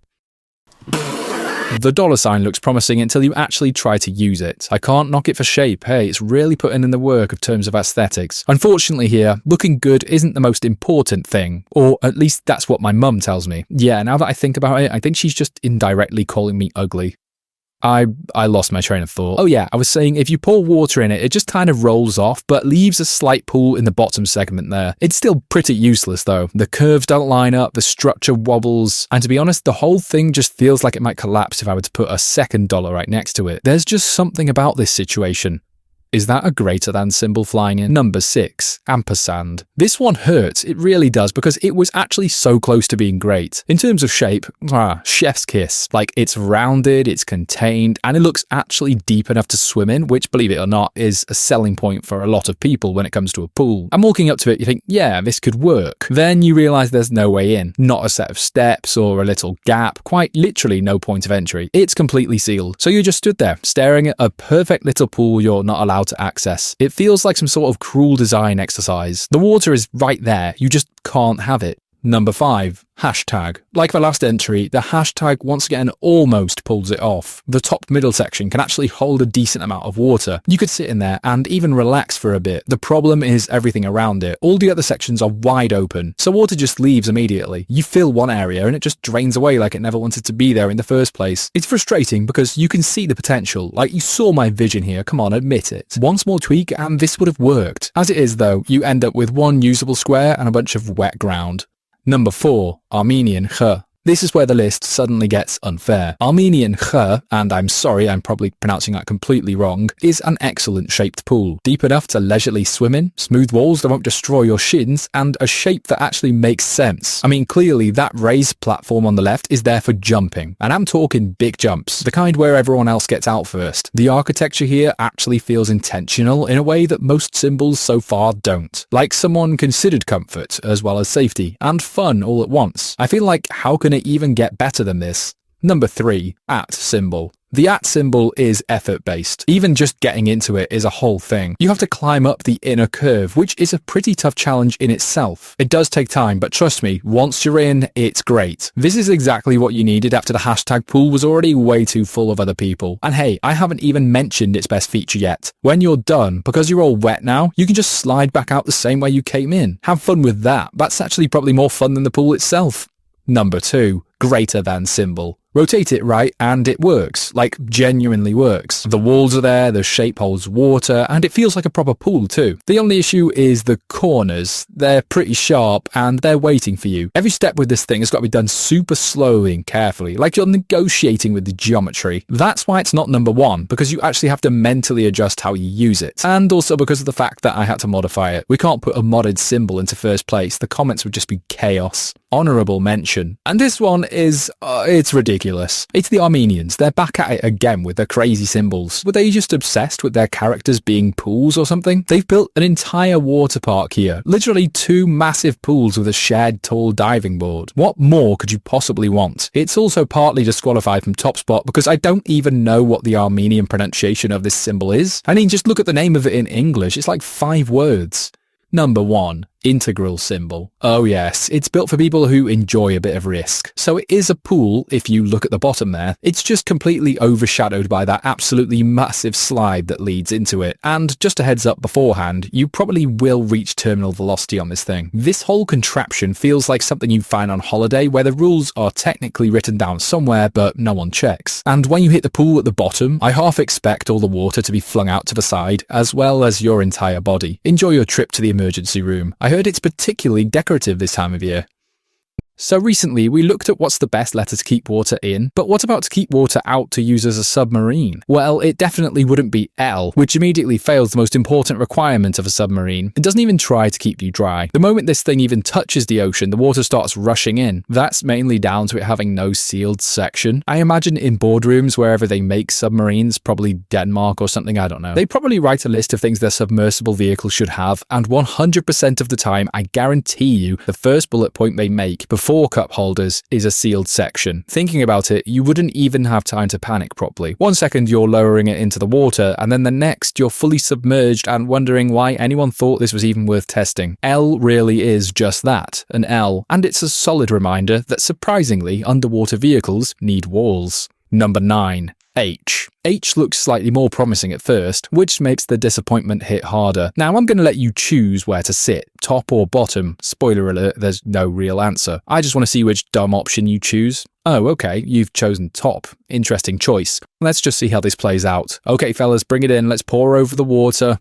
The $sign looks promising until you actually try to use it. I can't knock it for shape, hey, it's really putting in the work of terms of aesthetics. Unfortunately here, looking good isn't the most important thing, or at least that's what my mum tells me. Yeah, now that I think about it, I think she's just indirectly calling me ugly. I lost my train of thought. Oh yeah, I was saying if you pour water in it, it just kind of rolls off, but leaves a slight pool in the bottom segment there. It's still pretty useless though. The curves don't line up, the structure wobbles, and to be honest, the whole thing just feels like it might collapse if I were to put a second dollar right next to it. There's just something about this situation. Is that a greater than symbol flying in? Number 6. Ampersand. This one hurts, it really does, because it was actually so close to being great. In terms of shape, chef's kiss. Like, it's rounded, it's contained, and it looks actually deep enough to swim in, which, believe it or not, is a selling point for a lot of people when it comes to a pool. And walking up to it, you think, yeah, this could work. Then you realise there's no way in. Not a set of steps or a little gap, quite literally no point of entry. It's completely sealed. So you just stood there, staring at a perfect little pool you're not allowed to access. It feels like some sort of cruel design exercise. The water is right there, you just can't have it. Number 5. Hashtag. Like the last entry, the hashtag once again almost pulls it off. The top middle section can actually hold a decent amount of water. You could sit in there and even relax for a bit. The problem is everything around it. All the other sections are wide open, so water just leaves immediately. You fill one area and it just drains away like it never wanted to be there in the first place. It's frustrating because you can see the potential. Like, you saw my vision here, come on, admit it. One small tweak and this would have worked. As it is though, you end up with one usable square and a bunch of wet ground. Number 4. Armenian Kh. This is where the list suddenly gets unfair. Armenian Kh, and I'm sorry, I'm probably pronouncing that completely wrong, is an excellent shaped pool. Deep enough to leisurely swim in, smooth walls that won't destroy your shins, and a shape that actually makes sense. I mean, clearly that raised platform on the left is there for jumping, and I'm talking big jumps, the kind where everyone else gets out first. The architecture here actually feels intentional in a way that most symbols so far don't. Like someone considered comfort, as well as safety, and fun all at once. I feel like, how can it even get better than this? Number 3. @ symbol. The @ symbol is effort-based. Even just getting into it is a whole thing. You have to climb up the inner curve, which is a pretty tough challenge in itself. It does take time, but trust me, once you're in, it's great. This is exactly what you needed after the hashtag pool was already way too full of other people. And hey, I haven't even mentioned its best feature yet. When you're done, because you're all wet now, you can just slide back out the same way you came in. Have fun with that. That's actually probably more fun than the pool itself. Number 2. Greater than symbol. Rotate it right and it works, like genuinely works. The walls are there, the shape holds water, and it feels like a proper pool too. The only issue is the corners. They're pretty sharp and they're waiting for you. Every step with this thing has got to be done super slowly and carefully, like you're negotiating with the geometry. That's why it's not number 1, because you actually have to mentally adjust how you use it. And also because of the fact that I had to modify it. We can't put a modded symbol into first place. The comments would just be chaos. Honourable mention. And this one is, it's ridiculous. It's the Armenians. They're back at it again with their crazy symbols. Were they just obsessed with their characters being pools or something? They've built an entire water park here. Literally 2 massive pools with a shared tall diving board. What more could you possibly want? It's also partly disqualified from Top Spot because I don't even know what the Armenian pronunciation of this symbol is. I mean, just look at the name of it in English. It's like 5 words. Number 1. Integral symbol. Oh yes, it's built for people who enjoy a bit of risk. So it is a pool if you look at the bottom there. It's just completely overshadowed by that absolutely massive slide that leads into it. And just a heads up beforehand, you probably will reach terminal velocity on this thing. This whole contraption feels like something you find on holiday where the rules are technically written down somewhere but no one checks. And when you hit the pool at the bottom, I half expect all the water to be flung out to the side as well as your entire body. Enjoy your trip to the emergency room. I heard it's particularly decorative this time of year. So recently we looked at what's the best letter to keep water in, but what about to keep water out to use as a submarine? Well, it definitely wouldn't be L, which immediately fails the most important requirement of a submarine. It doesn't even try to keep you dry. The moment this thing even touches the ocean, the water starts rushing in. That's mainly down to it having no sealed section. I imagine in boardrooms wherever they make submarines, probably Denmark or something, I don't know. They probably write a list of things their submersible vehicle should have, and 100% of the time, I guarantee you, the first bullet point they make before cup holders is a sealed section. Thinking about it, you wouldn't even have time to panic properly. 1 second you're lowering it into the water, and then the next you're fully submerged and wondering why anyone thought this was even worth testing. L really is just that, an L, and it's a solid reminder that surprisingly underwater vehicles need walls. Number 9. H. H looks slightly more promising at first, which makes the disappointment hit harder. Now I'm going to let you choose where to sit, top or bottom. Spoiler alert, there's no real answer. I just want to see which dumb option you choose. Oh, okay, you've chosen top. Interesting choice. Let's just see how this plays out. Okay, fellas, bring it in. Let's pour over the water.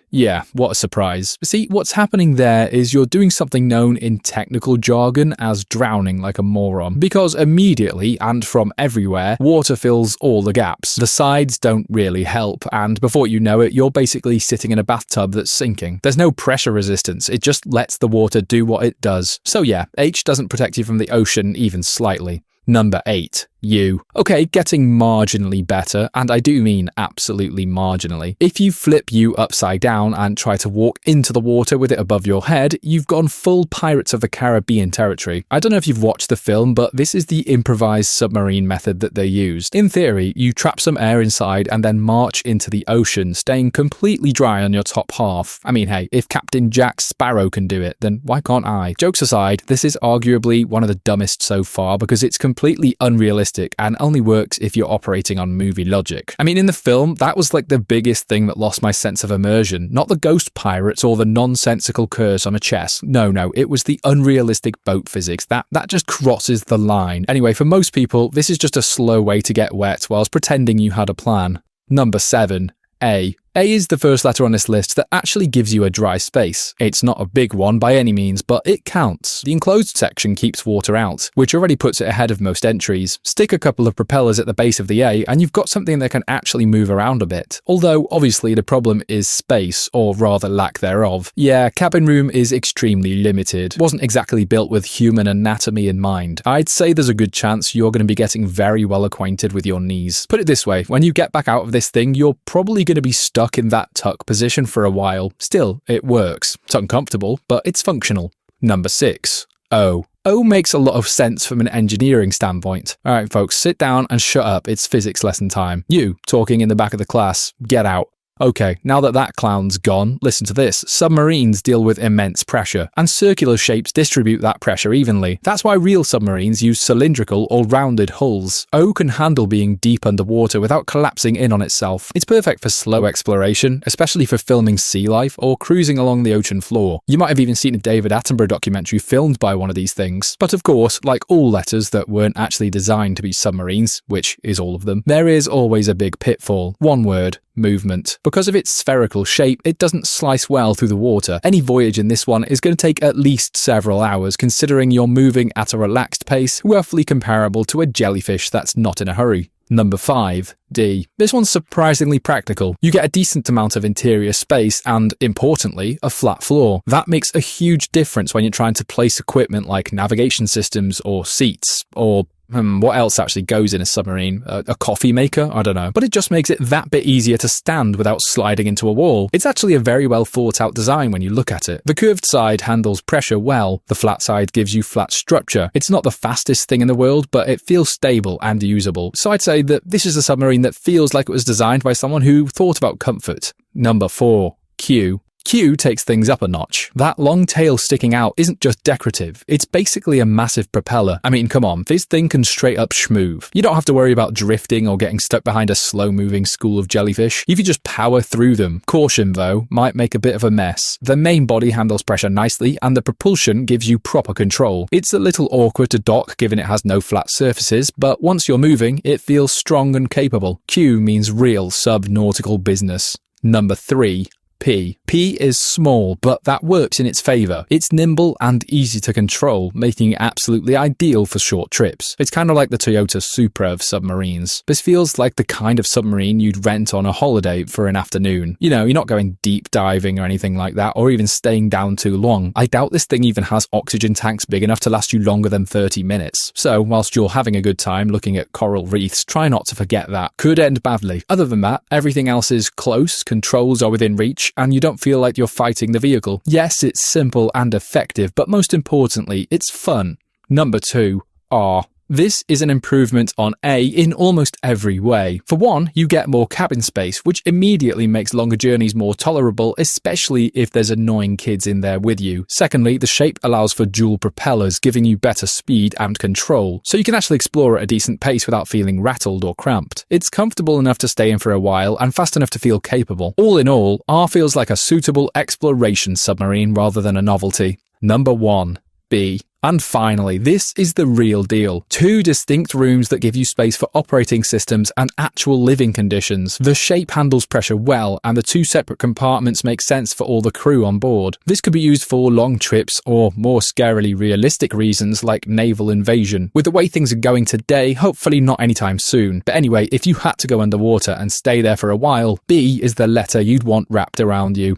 Yeah, what a surprise. See, what's happening there is you're doing something known in technical jargon as drowning like a moron. Because immediately, and from everywhere, water fills all the gaps. The sides don't really help, and before you know it, you're basically sitting in a bathtub that's sinking. There's no pressure resistance, it just lets the water do what it does. So yeah, H doesn't protect you from the ocean even slightly. Number 8. U. Okay, getting marginally better, and I do mean absolutely marginally. If you flip U upside down and try to walk into the water with it above your head, you've gone full Pirates of the Caribbean territory. I don't know if you've watched the film, but this is the improvised submarine method that they used. In theory, you trap some air inside and then march into the ocean, staying completely dry on your top half. I mean, hey, if Captain Jack Sparrow can do it, then why can't I? Jokes aside, this is arguably one of the dumbest so far because it's completely unrealistic and only works if you're operating on movie logic. I mean, in the film, that was like the biggest thing that lost my sense of immersion. Not the ghost pirates or the nonsensical curse on a chest. No, it was the unrealistic boat physics. That just crosses the line. Anyway, for most people, this is just a slow way to get wet whilst pretending you had a plan. Number 7. A. A is the first letter on this list that actually gives you a dry space. It's not a big one by any means, but it counts. The enclosed section keeps water out, which already puts it ahead of most entries. Stick a couple of propellers at the base of the A and you've got something that can actually move around a bit. Although, obviously, the problem is space, or rather lack thereof. Yeah, cabin room is extremely limited. Wasn't exactly built with human anatomy in mind. I'd say there's a good chance you're going to be getting very well acquainted with your knees. Put it this way, when you get back out of this thing, you're probably going to be stuck in that tuck position for a while. Still, it works. It's uncomfortable, but it's functional. Number 6. O. O makes a lot of sense from an engineering standpoint. Alright folks, sit down and shut up, it's physics lesson time. You, talking in the back of the class, get out. Okay, now that that clown's gone, listen to this. Submarines deal with immense pressure, and circular shapes distribute that pressure evenly. That's why real submarines use cylindrical or rounded hulls. O can handle being deep underwater without collapsing in on itself. It's perfect for slow exploration, especially for filming sea life or cruising along the ocean floor. You might have even seen a David Attenborough documentary filmed by one of these things. But of course, like all letters that weren't actually designed to be submarines, which is all of them, there is always a big pitfall. One word: movement. Because of its spherical shape, it doesn't slice well through the water. Any voyage in this one is going to take at least several hours, considering you're moving at a relaxed pace, roughly comparable to a jellyfish that's not in a hurry. Number 5. D. This one's surprisingly practical. You get a decent amount of interior space and, importantly, a flat floor. That makes a huge difference when you're trying to place equipment like navigation systems or seats or what else actually goes in a submarine? A coffee maker? I don't know. But it just makes it that bit easier to stand without sliding into a wall. It's actually a very well thought out design when you look at it. The curved side handles pressure well. The flat side gives you flat structure. It's not the fastest thing in the world, but it feels stable and usable. So I'd say that this is a submarine that feels like it was designed by someone who thought about comfort. Number 4. Q. Q takes things up a notch. That long tail sticking out isn't just decorative, it's basically a massive propeller. I mean, come on, this thing can straight up schmoove. You don't have to worry about drifting or getting stuck behind a slow-moving school of jellyfish. You can just power through them. Caution, though, might make a bit of a mess. The main body handles pressure nicely, and the propulsion gives you proper control. It's a little awkward to dock given it has no flat surfaces, but once you're moving, it feels strong and capable. Q means real sub-nautical business. Number 3. P. P is small, but that works in its favour. It's nimble and easy to control, making it absolutely ideal for short trips. It's kind of like the Toyota Supra of submarines. This feels like the kind of submarine you'd rent on a holiday for an afternoon. You know, you're not going deep diving or anything like that, or even staying down too long. I doubt this thing even has oxygen tanks big enough to last you longer than 30 minutes. So, whilst you're having a good time looking at coral reefs, try not to forget that. Could end badly. Other than that, everything else is close, controls are within reach, and you don't feel like you're fighting the vehicle. Yes, it's simple and effective, but most importantly, it's fun. Number 2. R. This is an improvement on A in almost every way. For one, you get more cabin space, which immediately makes longer journeys more tolerable, especially if there's annoying kids in there with you. Secondly, the shape allows for dual propellers, giving you better speed and control, so you can actually explore at a decent pace without feeling rattled or cramped. It's comfortable enough to stay in for a while and fast enough to feel capable. All in all, R feels like a suitable exploration submarine rather than a novelty. Number 1. B. And finally, this is the real deal. 2 distinct rooms that give you space for operating systems and actual living conditions. The shape handles pressure well, and the 2 separate compartments make sense for all the crew on board. This could be used for long trips or more scarily realistic reasons like naval invasion. With the way things are going today, hopefully not anytime soon. But anyway, if you had to go underwater and stay there for a while, B is the letter you'd want wrapped around you.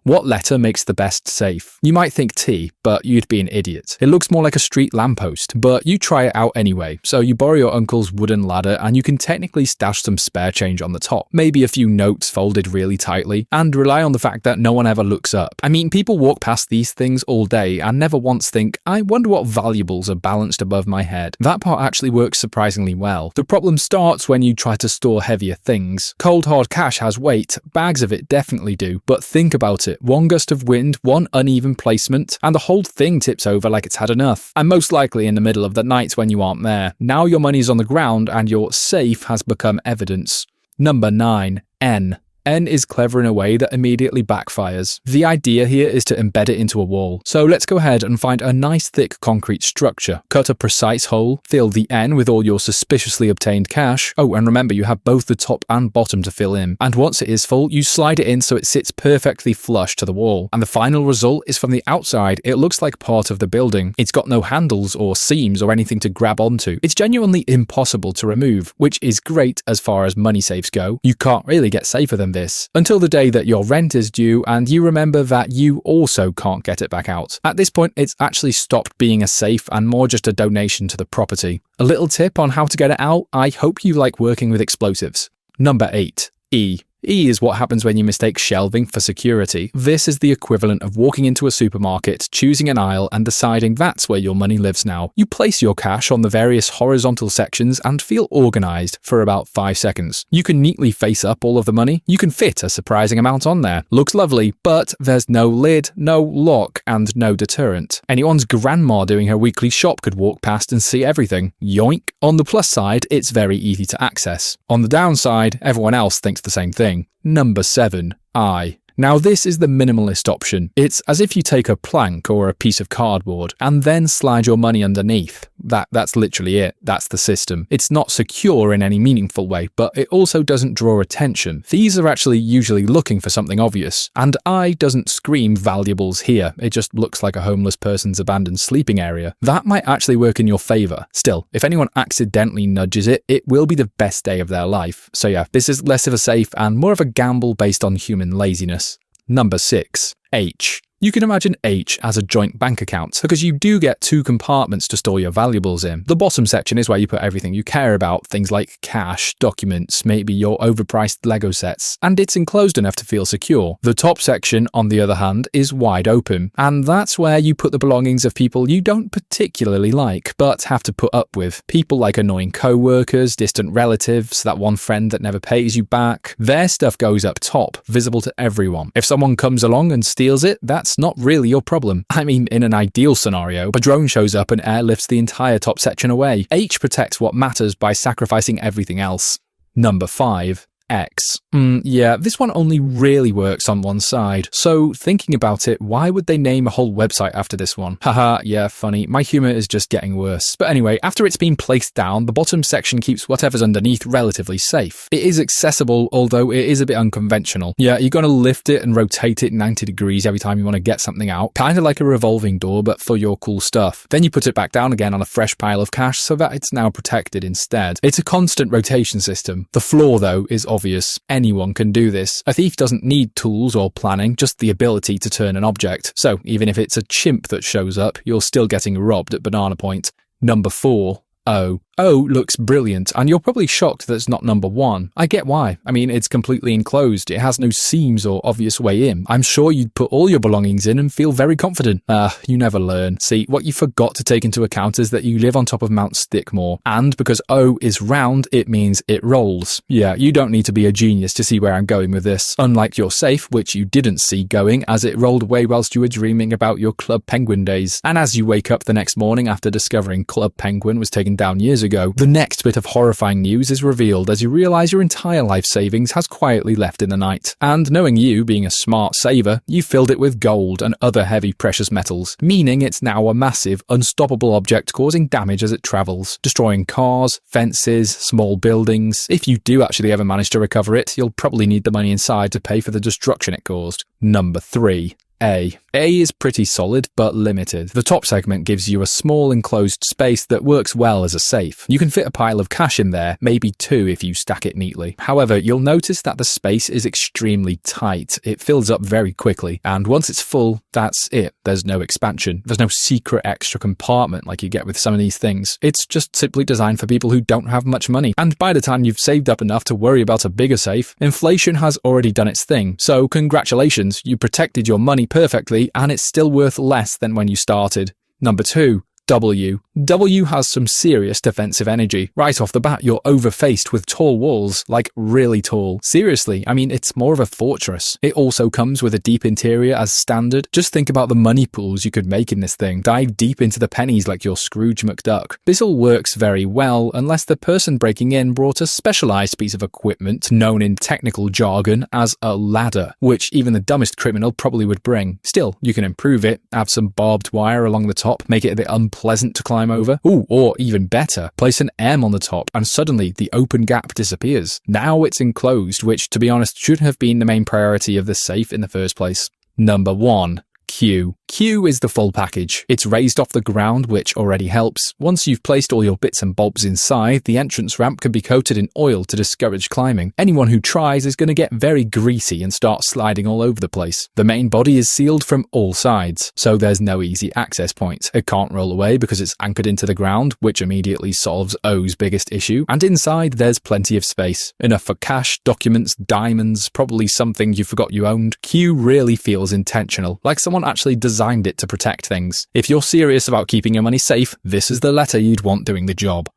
What letter makes the best safe? You might think T, but you'd be an idiot. It looks more like a street lamppost, but you try it out anyway. So you borrow your uncle's wooden ladder and you can technically stash some spare change on the top, maybe a few notes folded really tightly, and rely on the fact that no one ever looks up. I mean, people walk past these things all day and never once think, I wonder what valuables are balanced above my head. That part actually works surprisingly well. The problem starts when you try to store heavier things. Cold hard cash has weight, bags of it definitely do, but think about it. One gust of wind, one uneven placement, and the whole thing tips over like it's had enough. And most likely in the middle of the night when you aren't there. Now your money's on the ground and your safe has become evidence. Number 9. N. N is clever in a way that immediately backfires. The idea here is to embed it into a wall. So let's go ahead and find a nice thick concrete structure. Cut a precise hole, fill the N with all your suspiciously obtained cash. Oh, and remember you have both the top and bottom to fill in. And once it is full, you slide it in so it sits perfectly flush to the wall. And the final result is from the outside, it looks like part of the building. It's got no handles or seams or anything to grab onto. It's genuinely impossible to remove, which is great as far as money safes go. You can't really get safer than this. Until the day that your rent is due and you remember that you also can't get it back out. At this point, it's actually stopped being a safe and more just a donation to the property. A little tip on how to get it out, I hope you like working with explosives. Number 8. E. E is what happens when you mistake shelving for security. This is the equivalent of walking into a supermarket, choosing an aisle, and deciding that's where your money lives now. You place your cash on the various horizontal sections and feel organized for about 5 seconds. You can neatly face up all of the money. You can fit a surprising amount on there. Looks lovely, but there's no lid, no lock, and no deterrent. Anyone's grandma doing her weekly shop could walk past and see everything. Yoink! On the plus side, it's very easy to access. On the downside, everyone else thinks the same thing. Number 7. I. Now this is the minimalist option. It's as if you take a plank or a piece of cardboard and then slide your money underneath. That's literally it. That's the system. It's not secure in any meaningful way, but it also doesn't draw attention. Thieves are actually usually looking for something obvious, and I doesn't scream valuables here. It just looks like a homeless person's abandoned sleeping area. That might actually work in your favor. Still, if anyone accidentally nudges it, it will be the best day of their life. So yeah, this is less of a safe and more of a gamble based on human laziness. Number 6. H. You can imagine H as a joint bank account, because you do get 2 compartments to store your valuables in. The bottom section is where you put everything you care about, things like cash, documents, maybe your overpriced Lego sets, and it's enclosed enough to feel secure. The top section, on the other hand, is wide open, and that's where you put the belongings of people you don't particularly like, but have to put up with. People like annoying co-workers, distant relatives, that one friend that never pays you back. Their stuff goes up top, visible to everyone. If someone comes along and steals it, that's not really your problem. I mean, in an ideal scenario, a drone shows up and airlifts the entire top section away. H protects what matters by sacrificing everything else. Number 5. X. Yeah, this one only really works on one side. So, thinking about it, why would they name a whole website after this one? Haha, yeah, funny. My humor is just getting worse. But anyway, after it's been placed down, the bottom section keeps whatever's underneath relatively safe. It is accessible, although it is a bit unconventional. Yeah, you're gonna lift it and rotate it 90 degrees every time you want to get something out. Kinda like a revolving door, but for your cool stuff. Then you put it back down again on a fresh pile of cash so that it's now protected instead. It's a constant rotation system. The flaw, though, is obvious. Anyone can do this. A thief doesn't need tools or planning, just the ability to turn an object. So even if it's a chimp that shows up, you're still getting robbed at banana point. Number 4. O. O looks brilliant, and you're probably shocked that it's not number 1. I get why. I mean, it's completely enclosed. It has no seams or obvious way in. I'm sure you'd put all your belongings in and feel very confident. You never learn. See, what you forgot to take into account is that you live on top of Mount Stickmore, and because O is round, it means it rolls. Yeah, you don't need to be a genius to see where I'm going with this. Unlike your safe, which you didn't see going, as it rolled away whilst you were dreaming about your Club Penguin days. And as you wake up the next morning after discovering Club Penguin was taken down years ago, the next bit of horrifying news is revealed as you realise your entire life savings has quietly left in the night. And knowing you, being a smart saver, you filled it with gold and other heavy precious metals, meaning it's now a massive, unstoppable object causing damage as it travels, destroying cars, fences, small buildings. If you do actually ever manage to recover it, you'll probably need the money inside to pay for the destruction it caused. Number 3. A. A is pretty solid, but limited. The top segment gives you a small enclosed space that works well as a safe. You can fit a pile of cash in there, maybe 2 if you stack it neatly. However, you'll notice that the space is extremely tight. It fills up very quickly, and once it's full, that's it. There's no expansion. There's no secret extra compartment like you get with some of these things. It's just simply designed for people who don't have much money, and by the time you've saved up enough to worry about a bigger safe, inflation has already done its thing. So congratulations, you protected your money perfectly, and it's still worth less than when you started. Number 2. W. W has some serious defensive energy. Right off the bat, you're overfaced with tall walls, like really tall. Seriously, I mean, it's more of a fortress. It also comes with a deep interior as standard. Just think about the money pools you could make in this thing. Dive deep into the pennies like you're Scrooge McDuck. This all works very well, unless the person breaking in brought a specialized piece of equipment, known in technical jargon as a ladder, which even the dumbest criminal probably would bring. Still, you can improve it, add some barbed wire along the top, make it a bit unpleasant to climb over. Ooh, or even better, place an M on the top and suddenly the open gap disappears. Now it's enclosed, which to be honest should have been the main priority of this safe in the first place. Number 1. Q. Q is the full package. It's raised off the ground, which already helps. Once you've placed all your bits and bobs inside, the entrance ramp can be coated in oil to discourage climbing. Anyone who tries is going to get very greasy and start sliding all over the place. The main body is sealed from all sides, so there's no easy access point. It can't roll away because it's anchored into the ground, which immediately solves O's biggest issue. And inside, there's plenty of space. Enough for cash, documents, diamonds, probably something you forgot you owned. Q really feels intentional, like someone actually designed it to protect things. If you're serious about keeping your money safe, this is the letter you'd want doing the job.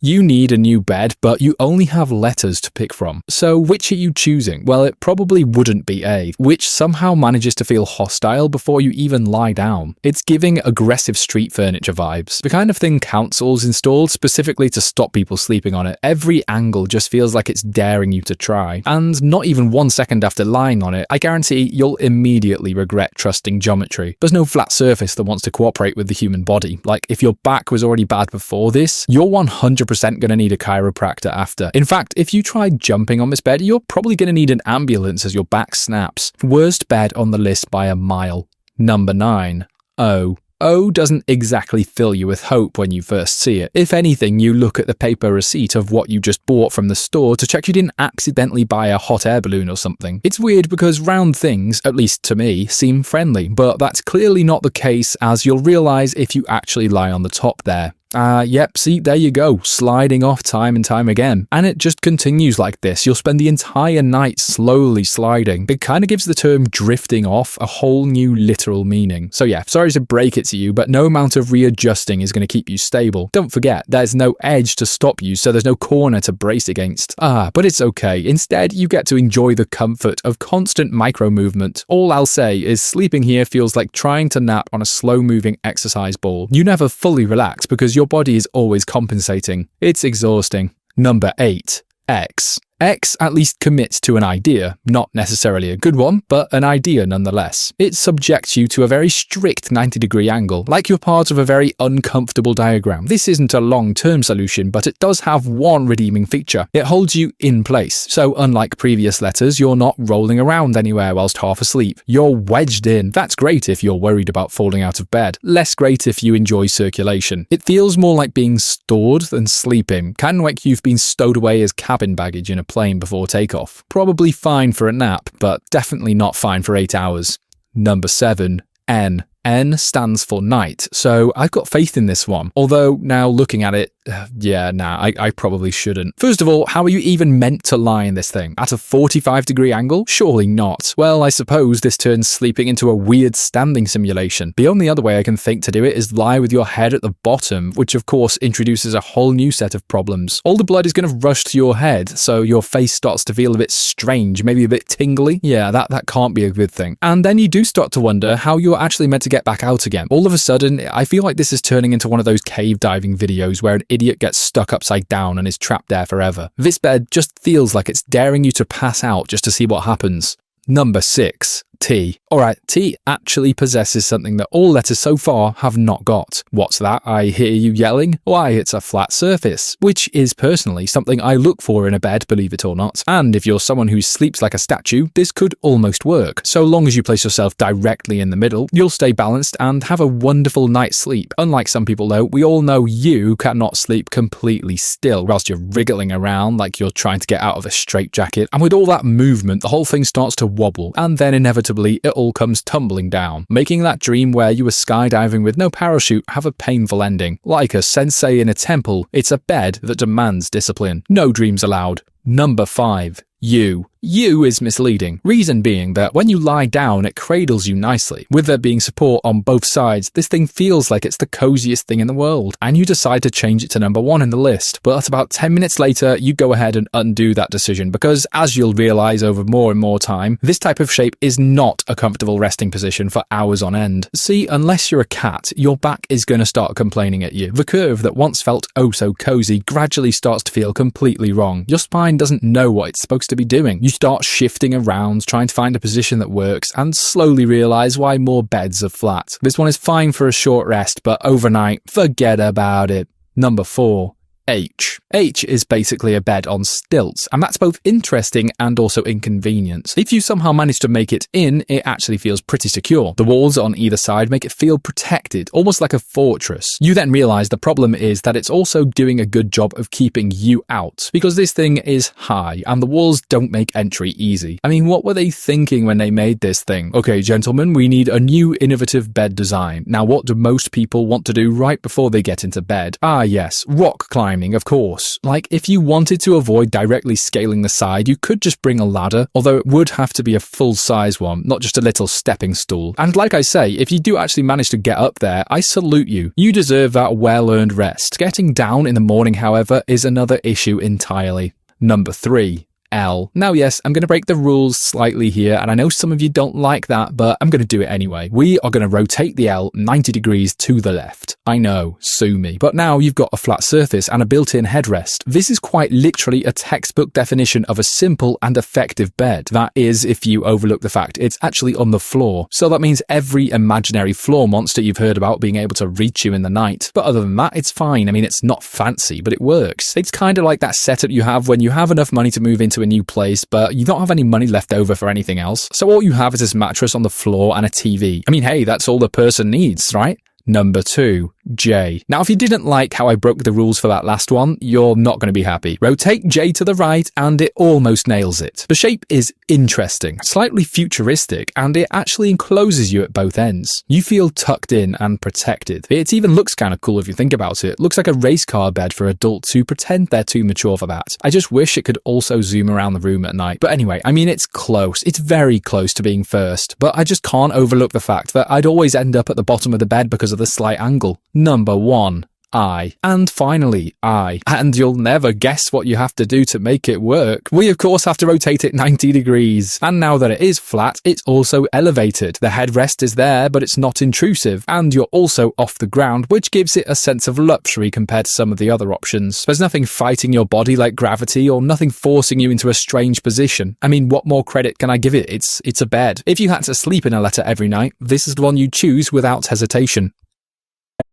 You need a new bed, but you only have letters to pick from. So which are you choosing? Well, it probably wouldn't be A, which somehow manages to feel hostile before you even lie down. It's giving aggressive street furniture vibes, the kind of thing councils installed specifically to stop people sleeping on it. Every angle just feels like it's daring you to try. And not even 1 second after lying on it, I guarantee you'll immediately regret trusting geometry. There's no flat surface that wants to cooperate with the human body. Like, if your back was already bad before this, you're 100% going to need a chiropractor after. In fact, if you try jumping on this bed, you're probably going to need an ambulance as your back snaps. Worst bed on the list by a mile. Number 9. O. O doesn't exactly fill you with hope when you first see it. If anything, you look at the paper receipt of what you just bought from the store to check you didn't accidentally buy a hot air balloon or something. It's weird because round things, at least to me, seem friendly, but that's clearly not the case, as you'll realize if you actually lie on the top there. Yep, see, there you go, sliding off time and time again. And it just continues like this. You'll spend the entire night slowly sliding. It kind of gives the term drifting off a whole new literal meaning. So yeah, sorry to break it to you, but no amount of readjusting is going to keep you stable. Don't forget, there's no edge to stop you, so there's no corner to brace against. But it's okay. Instead, you get to enjoy the comfort of constant micro movement. All I'll say is sleeping here feels like trying to nap on a slow-moving exercise ball. You never fully relax because your body is always compensating. It's exhausting. Number 8. X. X at least commits to an idea, not necessarily a good one, but an idea nonetheless. It subjects you to a very strict 90-degree angle, like you're part of a very uncomfortable diagram. This isn't a long-term solution, but it does have one redeeming feature. It holds you in place, so unlike previous letters, you're not rolling around anywhere whilst half asleep. You're wedged in. That's great if you're worried about falling out of bed. Less great if you enjoy circulation. It feels more like being stored than sleeping, kind of like you've been stowed away as cabin baggage in a plane before takeoff. Probably fine for a nap, but definitely not fine for 8 hours. Number 7. N. N stands for night, so I've got faith in this one. Although, now looking at it, I probably shouldn't. First of all, how are you even meant to lie in this thing? At a 45-degree angle? Surely not. Well, I suppose this turns sleeping into a weird standing simulation. The only other way I can think to do it is lie with your head at the bottom, which of course introduces a whole new set of problems. All the blood is going to rush to your head, so your face starts to feel a bit strange, maybe a bit tingly. Yeah, that can't be a good thing. And then you do start to wonder how you're actually meant to get back out again. All of a sudden, I feel like this is turning into one of those cave diving videos where an idiot gets stuck upside down and is trapped there forever. This bed just feels like it's daring you to pass out just to see what happens. Number 6. T. Alright, T actually possesses something that all letters so far have not got. What's that? I hear you yelling? Why, it's a flat surface, which is personally something I look for in a bed, believe it or not. And if you're someone who sleeps like a statue, this could almost work. So long as you place yourself directly in the middle, you'll stay balanced and have a wonderful night's sleep. Unlike some people though, we all know you cannot sleep completely still whilst you're wriggling around like you're trying to get out of a straitjacket. And with all that movement, the whole thing starts to wobble, and then inevitably it all comes tumbling down, making that dream where you were skydiving with no parachute have a painful ending. Like a sensei in a temple, it's a bed that demands discipline. No dreams allowed. Number 5. U. U is misleading. Reason being that when you lie down, it cradles you nicely. With there being support on both sides, this thing feels like it's the coziest thing in the world, and you decide to change it to number 1 in the list. But about 10 minutes later, you go ahead and undo that decision because, as you'll realize over more and more time, this type of shape is not a comfortable resting position for hours on end. See, unless you're a cat, your back is going to start complaining at you. The curve that once felt oh so cozy gradually starts to feel completely wrong. Your spine doesn't know what it's supposed to be doing. You start shifting around, trying to find a position that works, and slowly realize why more beds are flat. This one is fine for a short rest, but overnight, forget about it. Number 4. H. H is basically a bed on stilts, and that's both interesting and also inconvenient. If you somehow manage to make it in, it actually feels pretty secure. The walls on either side make it feel protected, almost like a fortress. You then realize the problem is that it's also doing a good job of keeping you out, because this thing is high, and the walls don't make entry easy. I mean, what were they thinking when they made this thing? Okay, gentlemen, we need a new innovative bed design. Now, what do most people want to do right before they get into bed? Ah, yes, rock climbing, of course. Like, if you wanted to avoid directly scaling the side, you could just bring a ladder, although it would have to be a full-size one, not just a little stepping stool. And like I say, if you do actually manage to get up there, I salute you. You deserve that well-earned rest. Getting down in the morning, however, is another issue entirely. Number 3. L. Now, yes, I'm going to break the rules slightly here, and I know some of you don't like that, but I'm going to do it anyway. We are going to rotate the L 90 degrees to the left. I know, sue me. But now you've got a flat surface and a built-in headrest. This is quite literally a textbook definition of a simple and effective bed. That is, if you overlook the fact it's actually on the floor. So that means every imaginary floor monster you've heard about being able to reach you in the night. But other than that, it's fine. I mean, it's not fancy, but it works. It's kind of like that setup you have when you have enough money to move into a new place, but you don't have any money left over for anything else. So all you have is this mattress on the floor and a TV. I mean, hey, that's all the person needs, right? Number 2. J. Now, if you didn't like how I broke the rules for that last one, you're not going to be happy. Rotate J to the right and it almost nails it. The shape is interesting, slightly futuristic, and it actually encloses you at both ends. You feel tucked in and protected. It even looks kind of cool if you think about it. It looks like a race car bed for adults who pretend they're too mature for that. I just wish it could also zoom around the room at night. But anyway, I mean, it's close. It's very close to being first, but I just can't overlook the fact that I'd always end up at the bottom of the bed because of the slight angle. Number 1. I. And finally, I. And you'll never guess what you have to do to make it work. We of course have to rotate it 90 degrees. And now that it is flat, it's also elevated. The headrest is there, but it's not intrusive. And you're also off the ground, which gives it a sense of luxury compared to some of the other options. There's nothing fighting your body like gravity, or nothing forcing you into a strange position. I mean, what more credit can I give it? It's a bed. If you had to sleep in a letter every night, this is the one you choose without hesitation.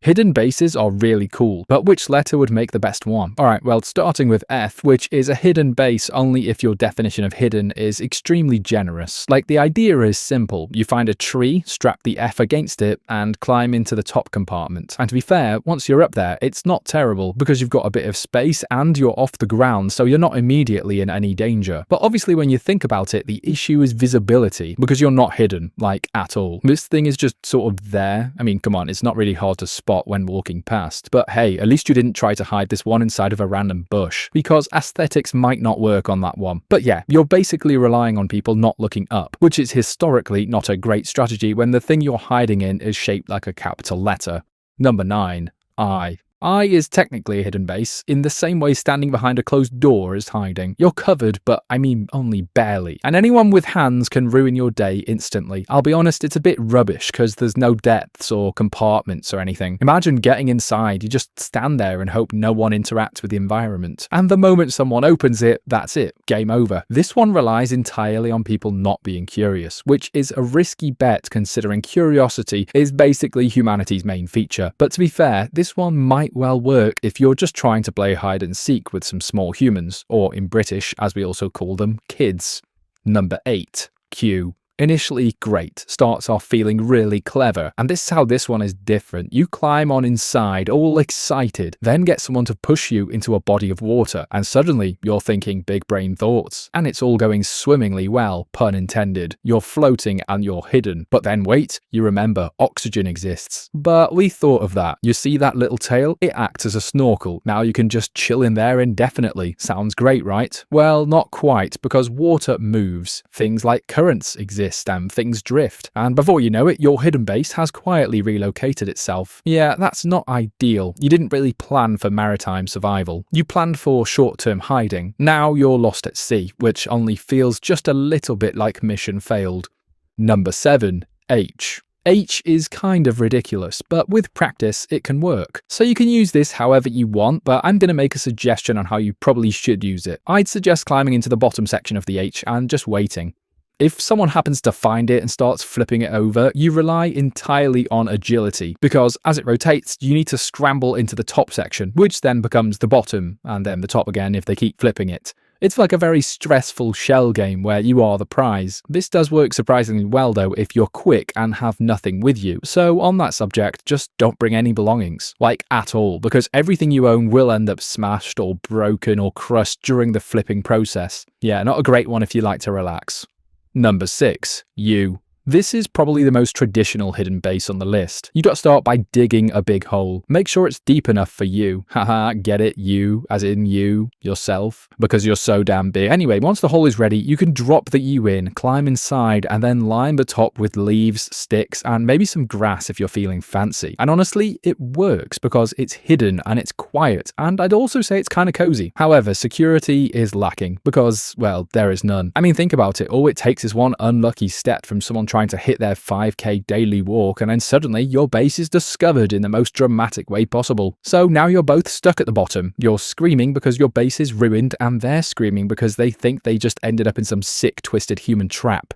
Hidden bases are really cool, but which letter would make the best one? Alright, well, starting with F, which is a hidden base only if your definition of hidden is extremely generous. Like, the idea is simple. You find a tree, strap the F against it, and climb into the top compartment. And to be fair, once you're up there, it's not terrible, because you've got a bit of space and you're off the ground, so you're not immediately in any danger. But obviously when you think about it, the issue is visibility, because you're not hidden, like, at all. This thing is just sort of there. I mean, come on, it's not really hard to spot when walking past. But hey, at least you didn't try to hide this one inside of a random bush, because aesthetics might not work on that one. But yeah, you're basically relying on people not looking up, which is historically not a great strategy when the thing you're hiding in is shaped like a capital letter. Number 9. I. I is technically a hidden base, in the same way standing behind a closed door is hiding. You're covered, but I mean only barely. And anyone with hands can ruin your day instantly. I'll be honest, it's a bit rubbish because there's no depths or compartments or anything. Imagine getting inside, you just stand there and hope no one interacts with the environment. And the moment someone opens it, that's it, game over. This one relies entirely on people not being curious, which is a risky bet considering curiosity is basically humanity's main feature. But to be fair, this one might well work if you're just trying to play hide and seek with some small humans, or in British, as we also call them, kids. Number 8. Q. Initially great, starts off feeling really clever, and this is how this one is different. You climb on inside, all excited, then get someone to push you into a body of water, and suddenly you're thinking big brain thoughts, and it's all going swimmingly well, pun intended. You're floating and you're hidden, but then wait, you remember oxygen exists. But we thought of that. You see that little tail? It acts as a snorkel. Now you can just chill in there indefinitely. Sounds great, right? Well, not quite, because water moves. Things like currents exist and things drift, and before you know it, your hidden base has quietly relocated itself. Yeah, that's not ideal. You didn't really plan for maritime survival. You planned for short-term hiding. Now you're lost at sea, which only feels just a little bit like mission failed. Number 7. H. H is kind of ridiculous, but with practice, it can work. So you can use this however you want, but I'm going to make a suggestion on how you probably should use it. I'd suggest climbing into the bottom section of the H and just waiting. If someone happens to find it and starts flipping it over, you rely entirely on agility, because as it rotates, you need to scramble into the top section, which then becomes the bottom, and then the top again if they keep flipping it. It's like a very stressful shell game where you are the prize. This does work surprisingly well though if you're quick and have nothing with you, so on that subject, just don't bring any belongings, like at all, because everything you own will end up smashed or broken or crushed during the flipping process. Yeah, not a great one if you like to relax. Number 6. You. This is probably the most traditional hidden base on the list. You gotta start by digging a big hole. Make sure it's deep enough for you. Haha, get it? You, as in you, yourself, because you're so damn big. Anyway, once the hole is ready, you can drop the you in, climb inside, and then line the top with leaves, sticks, and maybe some grass if you're feeling fancy. And honestly, it works because it's hidden and it's quiet, and I'd also say it's kinda cozy. However, security is lacking because, well, there is none. I mean, think about it. All it takes is one unlucky step from someone trying to hit their 5k daily walk, and then suddenly your base is discovered in the most dramatic way possible. So now you're both stuck at the bottom. You're screaming because your base is ruined, and they're screaming because they think they just ended up in some sick, twisted human trap.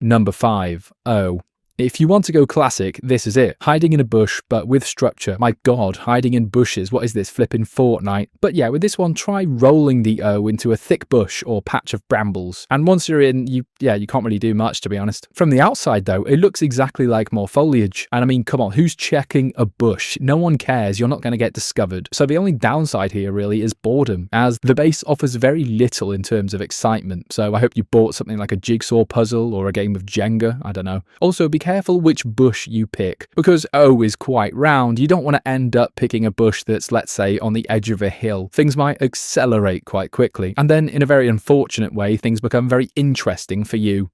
Number 5. Oh. If you want to go classic, this is it. Hiding in a bush, but with structure. My god, hiding in bushes, what is this, flipping Fortnite? But yeah, with this one, try rolling the O into a thick bush or patch of brambles. And once you're in, you can't really do much, to be honest. From the outside though, it looks exactly like more foliage. And I mean, come on, who's checking a bush? No one cares, you're not going to get discovered. So the only downside here really is boredom, as the base offers very little in terms of excitement. So I hope you bought something like a jigsaw puzzle or a game of Jenga, I don't know. Also, be careful which bush you pick, because O is quite round. You don't want to end up picking a bush that's, let's say, on the edge of a hill. Things might accelerate quite quickly, and then in a very unfortunate way, things become very interesting for you.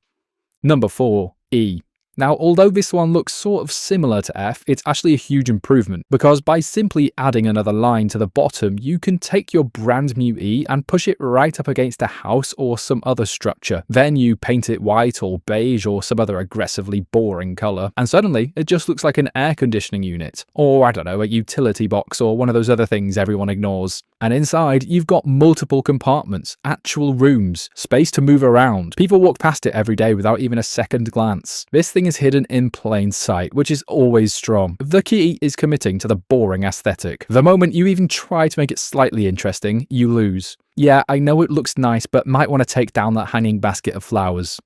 Number 4. E. Now, although this one looks sort of similar to F, it's actually a huge improvement, because by simply adding another line to the bottom, you can take your brand new E and push it right up against a house or some other structure. Then you paint it white or beige or some other aggressively boring colour, and suddenly it just looks like an air conditioning unit. Or, I don't know, a utility box or one of those other things everyone ignores. And inside, you've got multiple compartments, actual rooms, space to move around. People walk past it every day without even a second glance. This thing is hidden in plain sight, which is always strong. The key is committing to the boring aesthetic. The moment you even try to make it slightly interesting, you lose. Yeah, I know it looks nice, but might want to take down that hanging basket of flowers.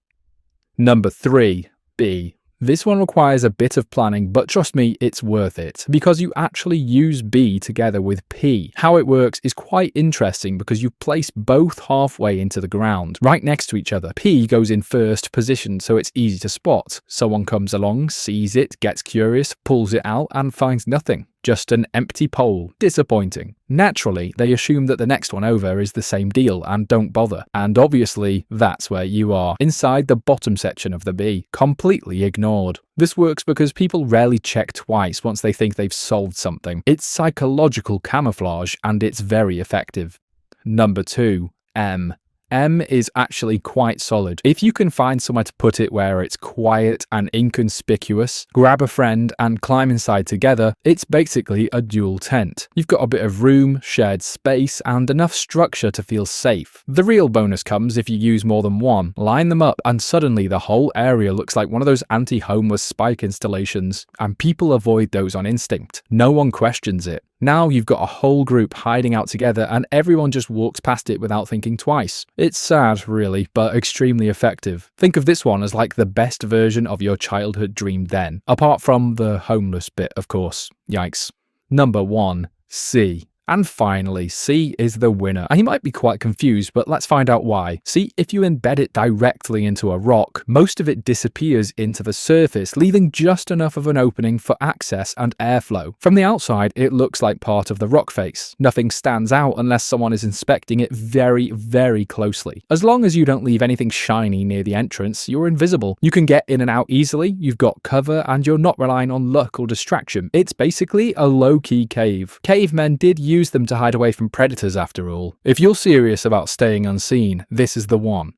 Number 3. B. This one requires a bit of planning, but trust me, it's worth it, because you actually use B together with P. How it works is quite interesting because you place both halfway into the ground, right next to each other. P goes in first position, so it's easy to spot. Someone comes along, sees it, gets curious, pulls it out, and finds nothing. Just an empty pole. Disappointing. Naturally, they assume that the next one over is the same deal and don't bother. And obviously, that's where you are, inside the bottom section of the B, completely ignored. This works because people rarely check twice once they think they've solved something. It's psychological camouflage, and it's very effective. Number 2. M. M is actually quite solid. If you can find somewhere to put it where it's quiet and inconspicuous, grab a friend and climb inside together, it's basically a dual tent. You've got a bit of room, shared space, and enough structure to feel safe. The real bonus comes if you use more than one. Line them up and suddenly the whole area looks like one of those anti-homeless spike installations, and people avoid those on instinct. No one questions it. Now you've got a whole group hiding out together and everyone just walks past it without thinking twice. It's sad, really, but extremely effective. Think of this one as like the best version of your childhood dream then. Apart from the homeless bit, of course. Yikes. Number 1. C. And finally, C is the winner. And you might be quite confused, but let's find out why. See, if you embed it directly into a rock, most of it disappears into the surface, leaving just enough of an opening for access and airflow. From the outside, it looks like part of the rock face. Nothing stands out unless someone is inspecting it very, very closely. As long as you don't leave anything shiny near the entrance, you're invisible. You can get in and out easily, you've got cover, and you're not relying on luck or distraction. It's basically a low-key cave. Cavemen did use them to hide away from predators after all. If you're serious about staying unseen, this is the one.